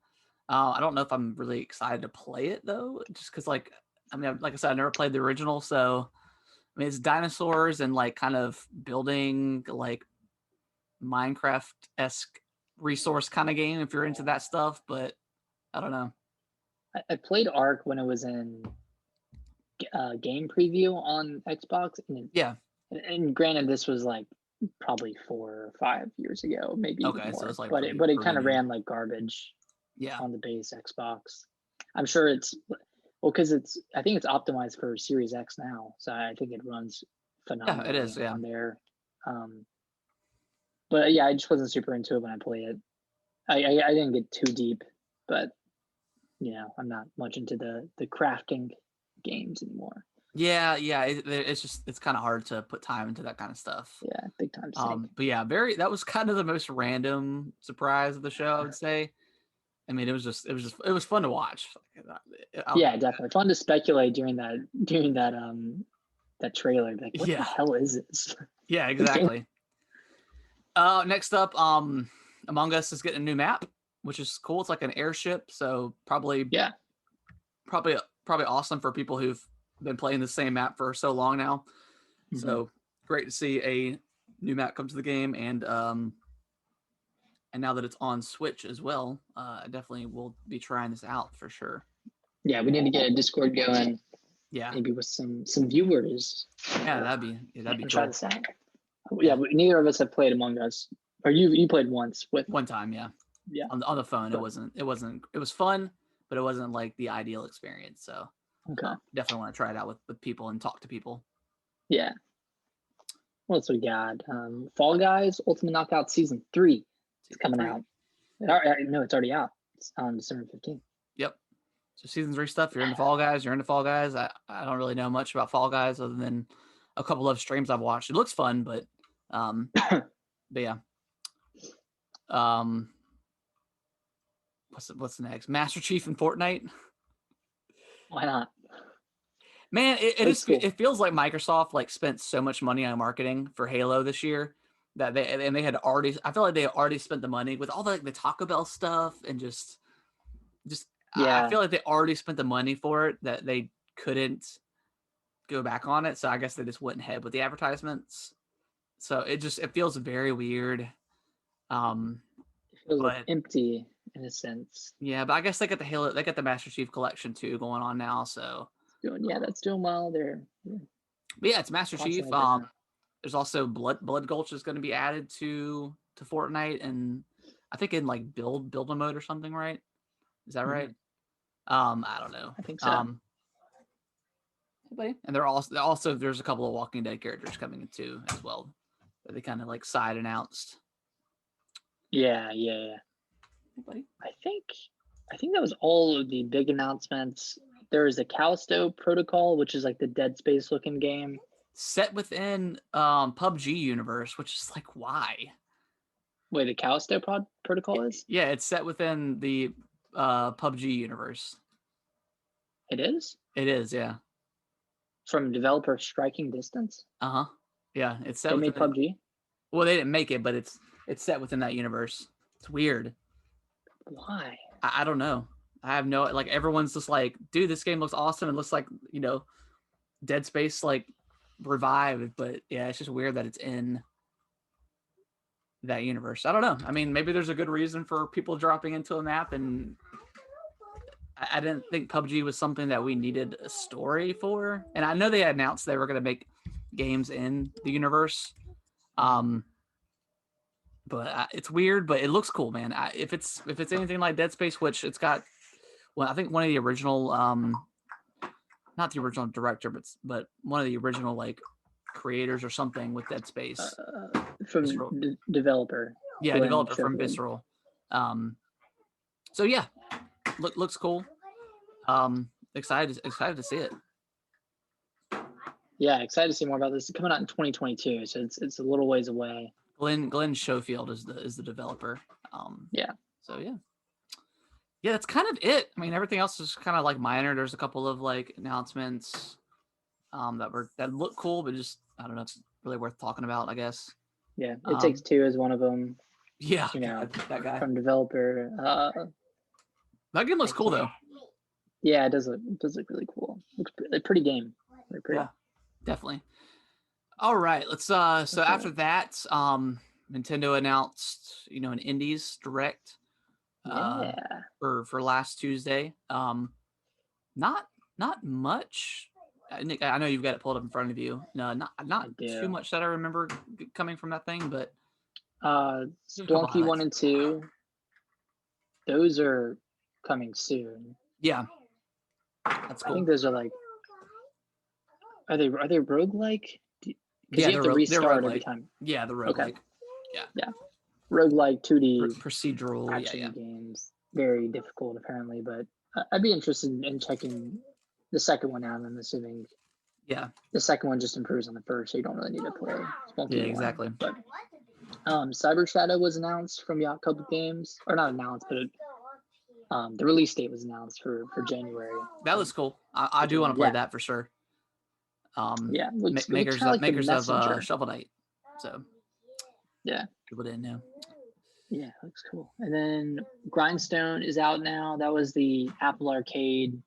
I don't know if I'm really excited to play it though, just because like I mean, like I said, I never played the original, so I mean it's dinosaurs and like kind of building like Minecraft esque resource kind of game if you're into that stuff, but I don't know. I played Ark when it was in game preview on Xbox, Yeah. and granted, this was like probably 4 or 5 years ago, maybe even Okay, so more. it's like But it pretty but it pretty kind of new. ran like garbage Yeah. on the base Xbox. I'm sure it's well because I think it's optimized for Series X now, so I think it runs Yeah, it phenomenally is. Yeah. on there. Um, but yeah, I just wasn't super into it when I played it. I didn't get too deep, but I'm not much into the crafting games anymore. Yeah, yeah. It's just it's kind of hard to put time into that kind of stuff. Yeah, big time steak. But yeah, that was kind of the most random surprise of the show, I would say. I mean, it was fun to watch. I'll Yeah, give you definitely fun to speculate during that trailer. Like, that. what the Yeah, hell is this? yeah, exactly. Next up, Among Us is getting a new map, which is cool. It's like an airship, so Yeah. probably awesome for people who've been playing the same map for so long now. Hmm. So great to see a new map come to the game, and now that it's on Switch as well, I definitely will be trying this out for sure. Yeah, we need to get a Discord going, Yeah, maybe with some viewers, yeah, that'd be and try cool. this out. Yeah, Yeah, but neither of us have played Among Us, or you played once with me. one time, yeah, Yeah. on the phone. But It was fun, but it wasn't like the ideal experience. So okay. definitely want to try it out with people and talk to people. Yeah. What else we got? Fall Guys Ultimate Knockout Season 3 is Season coming three. out. No, it's already out. It's on December 15th. Yep. So season 3 stuff. You're into Fall Guys. You're into Fall Guys. I don't really know much about Fall Guys other than a couple of streams I've watched. It looks fun, um, but yeah. Um, what's next? Master Chief and Fortnite. Why not? Man, Looks cool. it feels like Microsoft like spent so much money on marketing for Halo this year that they had already. I feel like they already spent the money with all the Taco Bell stuff and just I Yeah. feel like they already spent the money for it that they couldn't go back on it. So I guess they just went ahead with the advertisements. So it feels very weird. Um, It feels like but empty in a sense. yeah, but I guess they got the Master Chief collection too going on now. So That's doing well. They're but yeah, it's Master Chief. constantly busy. There's also Blood Gulch is going to be added to Fortnite, and I think in like build a mode or something, right? Is that right? Mhm. I don't know. I think so. And there's a couple of Walking Dead characters coming in too as well that they kind of like side announced. Yeah. Hey, buddy. I think that was all of the big announcements. There is a Callisto Protocol, which is like the Dead Space looking game. Set within PUBG universe, which is like why? Wait, the Callisto Protocol is? Yeah, it's set within the PUBG universe. It is? It is, yeah. From developer Striking Distance? Uh-huh. Yeah, it's set They within made PUBG? well, they didn't make it, but it's set within that universe. It's weird. Why? I don't know. I have no like everyone's just like, dude, this game looks awesome. It looks like, Dead Space like revived, but yeah, it's just weird that it's in that universe. I don't know. I mean, maybe there's a good reason for people dropping into a map, and I didn't think PUBG was something that we needed a story for. And I know they announced they were going to make games in the universe. But it's weird, but it looks cool, man. If it's anything like Dead Space, which it's got, well, I think one of the original, not the original director, but one of the original like creators or something with Dead Space. From developer. Yeah, Glenn developer from Schofield. Visceral. So yeah, looks cool. Excited to see it. Yeah, excited to see more about this. It's coming out in 2022, so it's a little ways away. Glenn Schofield is the developer. Yeah. So yeah, that's kind of it. I mean, everything else is kind of like minor. There's a couple of like announcements that look cool, but just I don't know, it's really worth talking about, I guess. Yeah, It Takes Two is one of them. Yeah, God, that guy. From developer. That game looks cool though. Yeah, it does look really cool. Looks pretty game. Very pretty. Yeah, definitely. All right, let's so after that, Nintendo announced, an Indies Direct Yeah. for last Tuesday. Not much. Nick, I know you've got it pulled up in front of you. No, not too much that I remember coming from that thing, but Splunky 1 and 2, those are coming soon. Yeah, that's cool. I think those are like, are they roguelike? Because Yeah, you have to restart every time. Yeah, the roguelike. Okay. Yeah. Roguelike 2D procedural action games. Very difficult apparently, but I'd be interested in checking the second one out. I'm assuming. Yeah. The second one just improves on the first, so you don't really need to play Spunky 1. Exactly. But Cyber Shadow was announced from Yacht Club Games, or not announced, but the release date was announced for January. That was cool. I do want to play that for sure. Makers of Shovel Knight. So yeah, people didn't know. Yeah, looks cool. And then Grindstone is out now. That was the Apple Arcade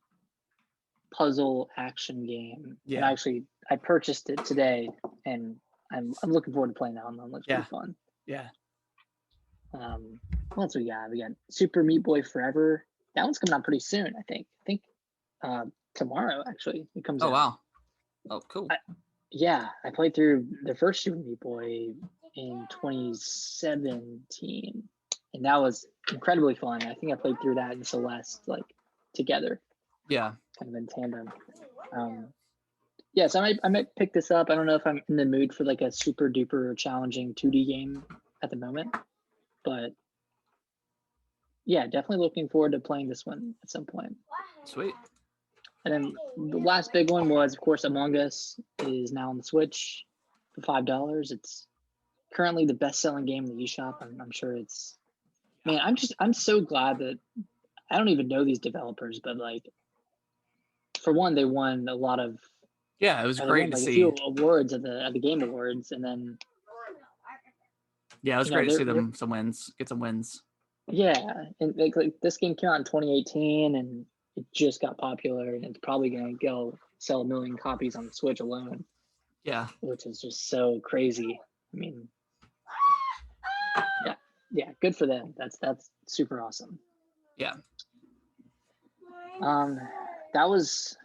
puzzle action game. Yeah. And I purchased it today, and I'm looking forward to playing that one. It looks pretty fun. Yeah. What else we got? We got Super Meat Boy Forever. That one's coming out pretty soon, I think. Tomorrow actually it comes out. Oh wow. Oh cool. I played through the first Super Meat Boy in 2017, and that was incredibly fun. I think I played through that and Celeste together. Yeah. Kind of in tandem. So I might pick this up. I don't know if I'm in the mood for a super duper challenging 2D game at the moment, but yeah, definitely looking forward to playing this one at some point. Sweet. And then the last big one was, of course, Among Us is now on the Switch for $5. It's currently the best-selling game in the eShop. I'm sure it's. Man, I'm so glad that I don't even know these developers, but for one, they won a lot of. Yeah, it was great to see. A few awards at the Game Awards, and then. Yeah, it was great to see them get some wins. Yeah, and this game came out in 2018, and it just got popular, and it's probably gonna go sell 1 million copies on the Switch alone. Yeah, which is just so crazy. I mean, yeah, good for them. That's super awesome. Yeah. That was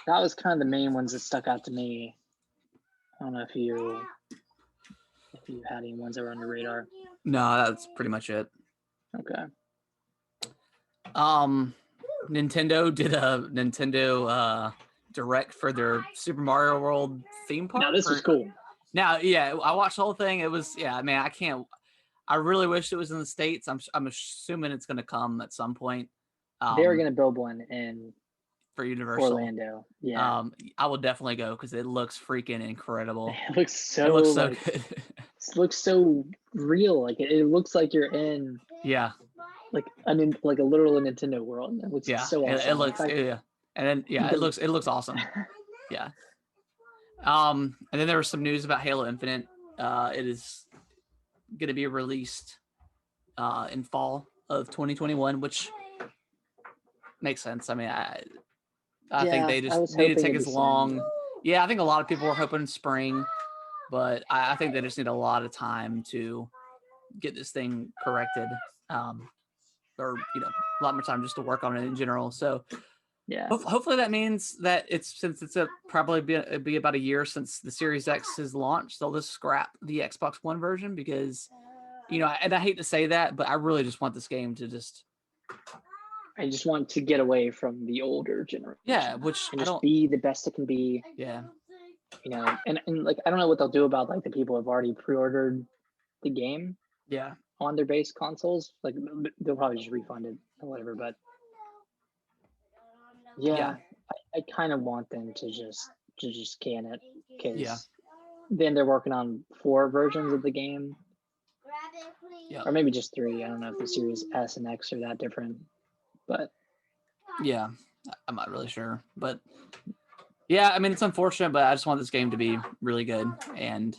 kind of the main ones that stuck out to me. I don't know if you had any ones that were on your radar. No, that's pretty much it. Okay. Nintendo did a Nintendo Direct for their Super Mario World theme park. Now this was cool. Now, yeah, I watched the whole thing. It was, man, I really wish it was in the States. I'm assuming it's going to come at some point. They're going to build one for Universal Orlando. Yeah. I will definitely go because it looks freaking incredible. It looks so good. It looks so real. It looks like you're in. Yeah. A literal Nintendo world. It looks so awesome. It looks and then it looks awesome. Yeah. And then there was some news about Halo Infinite. It is going to be released in fall of 2021, which makes sense. I mean, I think they just need to take as long. Yeah, I think a lot of people were hoping spring, but I think they just need a lot of time to get this thing corrected. Or a lot more time just to work on it in general. So yeah, hopefully that means that since it's probably be about a year since the Series X is launched, they'll just scrap the Xbox One version because and I hate to say that, but I really just want this game to I just want to get away from the older generation. Yeah, which and just be the best it can be. Yeah. And I don't know what they'll do about the people who've already pre-ordered the game. Yeah. On their base consoles, they'll probably just refund it or whatever. But I kind of want them to just can it because then they're working on 4 versions of the game, or maybe just 3. I don't know if the Series S and X are that different, but yeah, I'm not really sure. But yeah, I mean it's unfortunate, but I just want this game to be really good and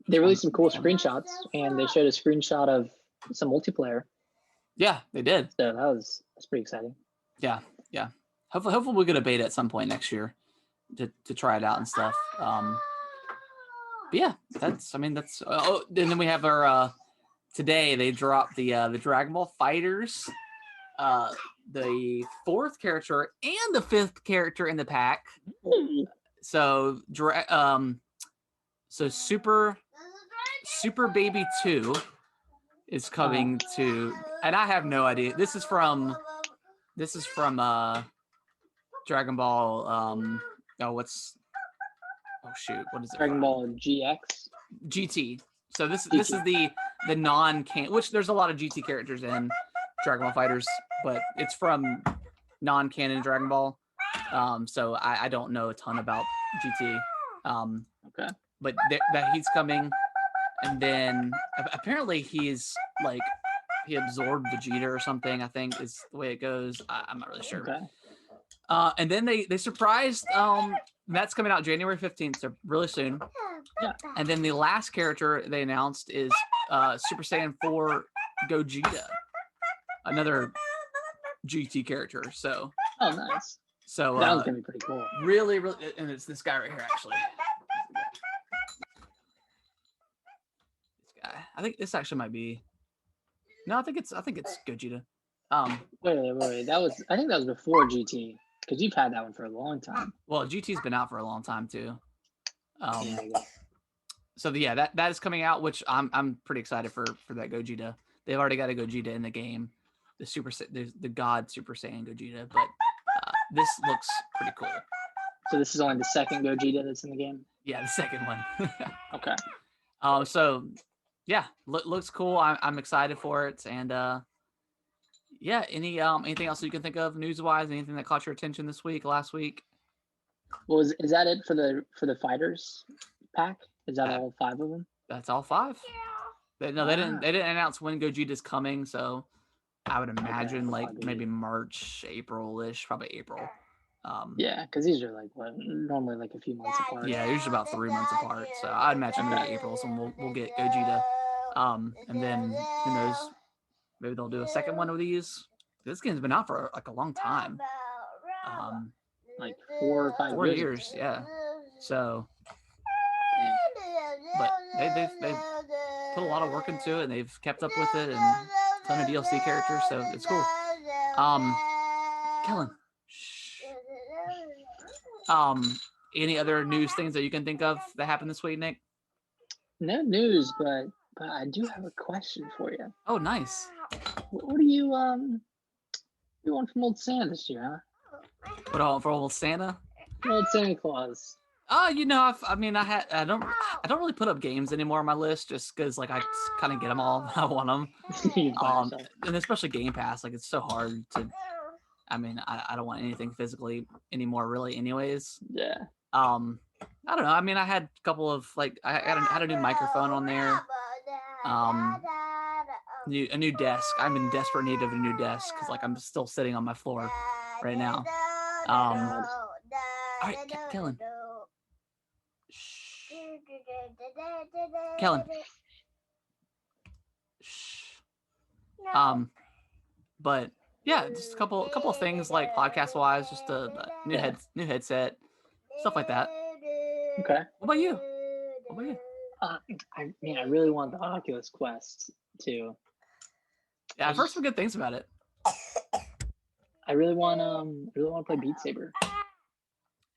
They released some cool screenshots, and they showed a screenshot of some multiplayer. Yeah, they did. So that's pretty exciting. Yeah, yeah. Hopefully we'll get a beta at some point next year to try it out and stuff. But yeah, that's. Oh, and then we have our today they dropped the Dragon Ball Fighters, the 4th character and the 5th character in the pack. So so Super Baby 2 is coming to, and I have no idea. This is from Dragon Ball. What is it? Dragon from? Ball GX. GT. So this is the non-canon, which there's a lot of GT characters in Dragon Ball Fighters, but it's from non-canon Dragon Ball. So I don't know a ton about GT. Okay. But that he's coming, and then apparently he's like he absorbed Vegeta or something. I think is the way it goes. I'm not really sure. Okay. And then they surprised. That's coming out January 15th, so really soon. Yeah. And then the last character they announced is Super Saiyan 4 Gogeta, another GT character. So. Oh, nice. So that was gonna be pretty cool. Really, and it's this guy right here actually. This guy. I think this actually might be. No, I think it's Gogeta. Wait. I think that was before GT, because you've had that one for a long time. Well, GT's been out for a long time too. Yeah, So yeah, that is coming out, which I'm pretty excited for that Gogeta. They've already got a Gogeta in the game, the God Super Saiyan Gogeta, but this looks pretty cool. So this is only the second Gogeta that's in the game? Yeah, the second one. Okay. So yeah, looks cool. I'm excited for it, and yeah. Anything else you can think of news wise? Anything that caught your attention this week, last week? Well, is that it for the fighters pack? Is that all 5 of them? That's all 5. They didn't announce when Gogeta's coming, so I would imagine maybe March, April-ish, probably April. Yeah, because these are normally a few months apart. Yeah, usually about 3 months apart. So I'd imagine maybe April, so we'll get Gogeta. And then who knows? Maybe they'll do a second one of these. This game's been out for a long time. 4 or 5 4 years, yeah. So, but they put a lot of work into it, and they've kept up with it, and a ton of DLC characters, so it's cool. Kellen, shh. Any other news things that you can think of that happened this week, Nick? No news, but I do have a question for you. Oh, nice. What do you want from old Santa this year, huh? What for old Santa? Old Santa Claus. I don't really put up games anymore on my list just because I kind of get them all when I want them. And especially Game Pass, it's so hard to. I don't want anything physically anymore, really. Anyways. Yeah. I don't know. I had a couple of I had a new microphone on there. A new desk. I'm in desperate need of a new desk because I'm still sitting on my floor right now. All right, Kellen. Shh. Kellen. Shh. But yeah, just a couple of things podcast wise, just a new headset, stuff like that. Okay. What about you? I really want the Oculus Quest too. Yeah, I've heard some good things about it. I really want to play Beat Saber.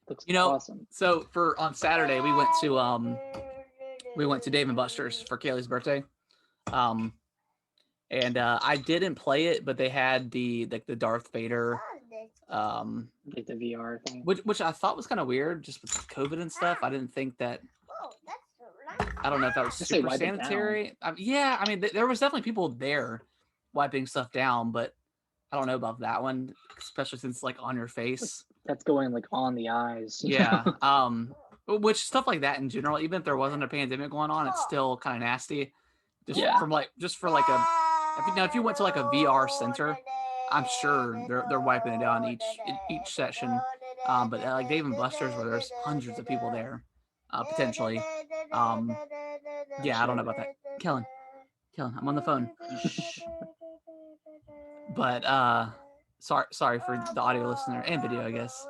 Looks awesome. So on Saturday we went to Dave and Buster's for Kaylee's birthday. And I didn't play it, but they had the Darth Vader the VR thing. Which I thought was kind of weird just with COVID and stuff. I didn't think that I don't know if that was super sanitary. There was definitely people there wiping stuff down, but I don't know about that one, especially since on your face. That's going on the eyes. Yeah. Which stuff like that in general, even if there wasn't a pandemic going on, it's still kind of nasty. If you went to a VR center, I'm sure they're wiping it down each session. But Dave and Buster's, where there's hundreds of people there, potentially. Yeah, I don't know about that. Kellen, I'm on the phone. But sorry for the audio listener and video, I guess.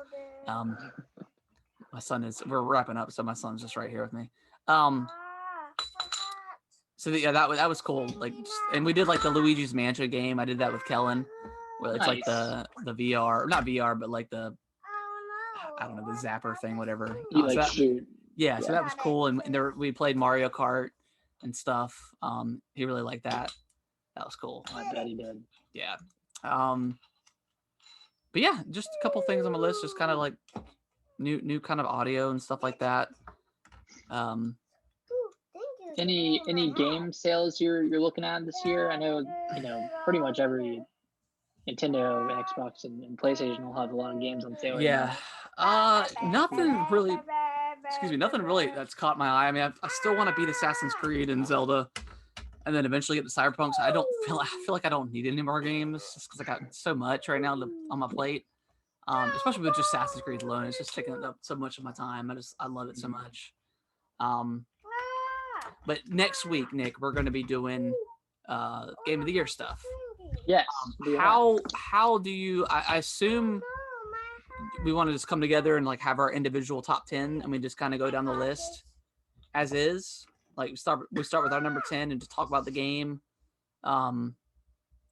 My son we're wrapping up, so my son's just right here with me. So yeah, that was cool. Like, and we did like the Luigi's Mansion game. I did that with Kellen. Well, it's like the VR, not VR, but like the, I don't know, the zapper thing, whatever. You like shoot. Yeah, so that was cool. And there we played Mario Kart and stuff. He really liked that. That was cool. I bet he did. Yeah. But yeah, just a couple things on my list, just kind of like new kind of audio and stuff like that. Any game sales you're looking at this year? I know, pretty much every Nintendo, Xbox, and PlayStation will have a lot of games on sale. Yeah. Nothing really. Excuse me. Nothing really that's caught my eye. I mean, I still want to beat Assassin's Creed and Zelda, and then eventually get the Cyberpunk. So I feel like I don't need any more games just because I got so much right now on my plate. Especially with just Assassin's Creed alone, it's just taking up so much of my time. I love it so much. But next week, Nick, we're going to be doing Game of the Year stuff. Yes. How do you? I assume we want to just come together and like have our individual top 10, and we just kind of go down the list as is. Like we start with our number 10 and just talk about the game, and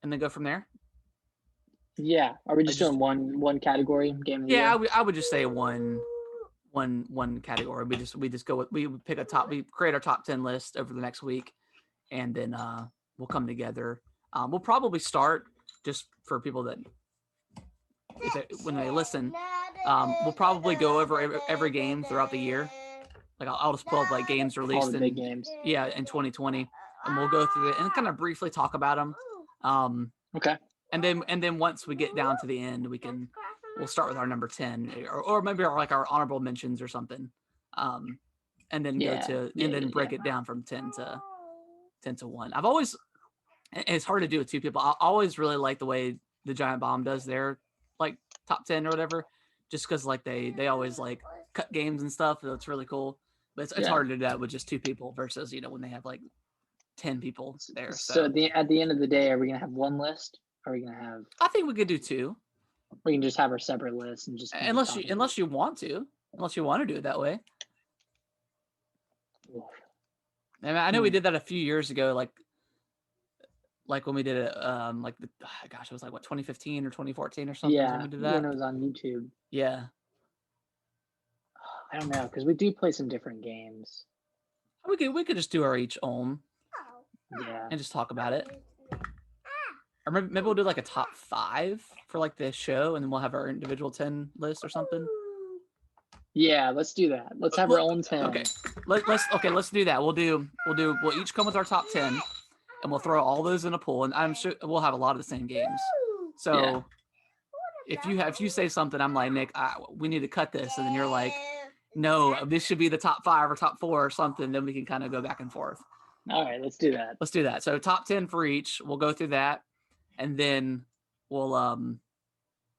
then go from there. Yeah. Are we just doing one category game of the year? I would just say one category. We just go with, we pick we create our top 10 list over the next week, and then we'll come together. We'll probably start, just for people that when they listen, we'll probably go over every game throughout the year. Like I'll just pull up like games released all the big games. Yeah, in 2020, and we'll go through it and kind of briefly talk about them. Okay. And then once we get down to the end, we'll start with our number 10, or maybe our honorable mentions or something, and then break it down from 10 to 1. I've always, it's hard to do with two people. I always really like the way the Giant Bomb does their like top 10 or whatever, just because like they always like cut games and stuff. So it's really cool, but it's hard to do that with just two people versus when they have like 10 people there. So at the end of the day, are we gonna have one list? Or are we gonna have? I think we could do two. We can just have our separate lists and just unless you want to do it that way. And I know we did that a few years ago, like when we did it, it was like 2015 or 2014 or something. Yeah, when we did that. When it was on YouTube. Yeah. I don't know, because we do play some different games. We could just do our each own. Yeah. And just talk about it. Or maybe we'll do like a top 5 for like the show, and then we'll have our individual 10 list or something. Yeah, let's do that. Let's have our own 10. Okay. Let's do that. We'll each come with our top 10, and we'll throw all those in a pool, and I'm sure we'll have a lot of the same games. So if you say something, I'm like, Nick, we need to cut this, and then you're like, no, this should be the top 5 or top 4 or something. Then we can kind of go back and forth. All right, let's do that. So top 10 for each. We'll go through that. And then we'll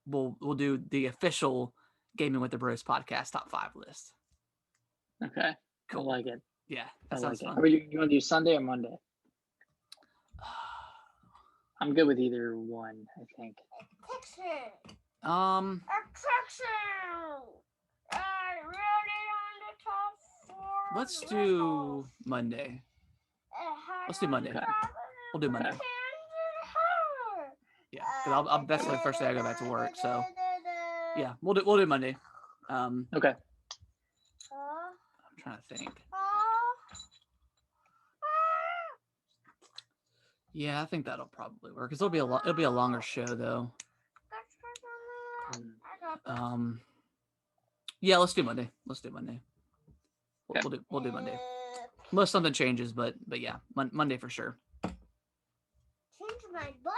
do the official Gaming with the Bros podcast top 5 list. Okay, cool. I like it. Yeah, that sounds fun. You want to do Sunday or Monday? I'm good with either one, I think. Let's do Monday. Okay. We'll do Monday. Okay. Yeah, because that's the first day I go back to work. So yeah, we'll do Monday. Okay. I'm trying to think. Yeah, I think that'll probably work. Cause it'll be a longer show though. Yeah, let's do Monday. Okay. We'll do Monday. Unless something changes, but yeah, Monday for sure. Change my butt.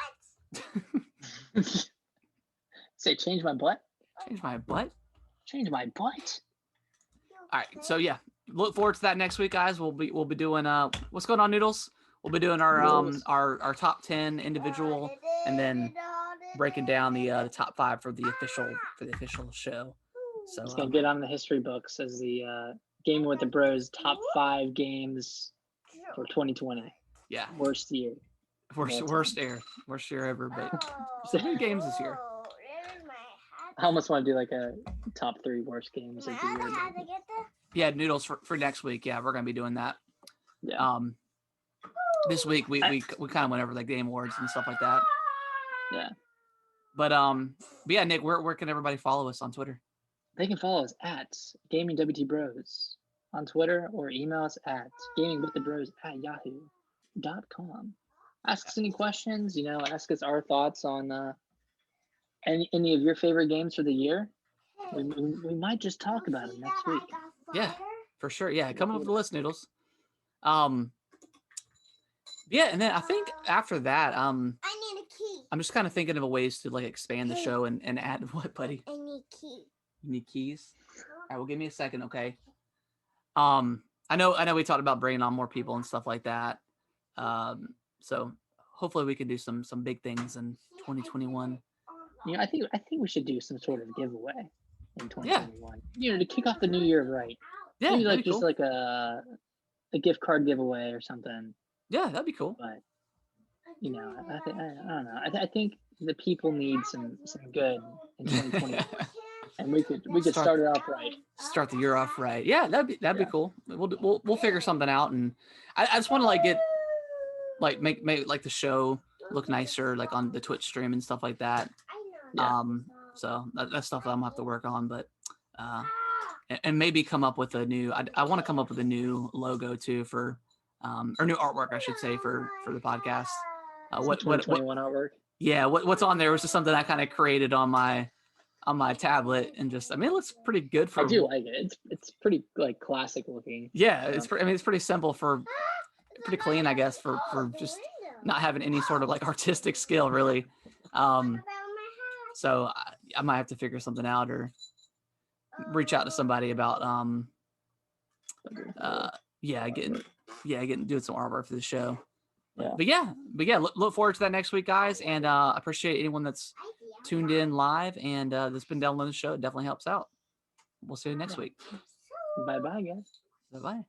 Say change my butt? Change my butt? Change my butt. All right. So yeah, look forward to that next week, guys. We'll be doing what's going on, Noodles? We'll be doing our top 10 individual, and then breaking down the top 5 for the official show. So it's gonna get on the history books as the Gaming with the Bros top 5 games for 2020. Yeah. Worst year. Worst year ever, but some good games this year. I almost want to do like a top 3 worst games of the year. Yeah, Noodles for next week. Yeah, we're gonna be doing that. Yeah. This week we kind of went over like Game Awards and stuff like that. Yeah. But yeah, Nick, where can everybody follow us on Twitter? They can follow us at GamingWTBros on Twitter or email us at gamingwiththebros@yahoo.com. Ask us any questions, ask us our thoughts on any of your favorite games for the year. We might just talk about it next week. Yeah, for sure. Yeah, come up with the list, Noodles. Yeah, and then I think after that, I need a key. I'm just kind of thinking of ways to like expand the show and add what, buddy? I need key. You need keys? All right, well, give me a second, okay? I know we talked about bringing on more people and stuff like that. So hopefully we can do some big things in 2021. I think we should do some sort of giveaway in 2021. To kick off the new year right. Yeah, maybe like cool. just like a gift card giveaway or something. Yeah, that'd be cool. But I don't know. I think the people need some good in 2021. And we could start it off right. Start the year off right. Yeah, that'd be cool. We'll figure something out, and I just want to like get like make like the show look nicer, like on the Twitch stream and stuff like that. Yeah. So that's stuff that I'm gonna have to work on, but and maybe come up with a new. I want to come up with a new logo too for or new artwork, I should say, for the podcast. What 2021 artwork? Yeah, what's on there was just something I kind of created on my tablet, and just it looks pretty good for. I do like it. It's pretty like classic looking. Yeah, it's pretty simple pretty clean, I guess, for just not having any sort of like artistic skill really. So I might have to figure something out or reach out to somebody about doing some artwork for the show. Yeah. But yeah, look forward to that next week, guys, and I appreciate anyone that's tuned in live and that's been downloading the show. It definitely helps out. We'll see you next week. Bye guys. Bye.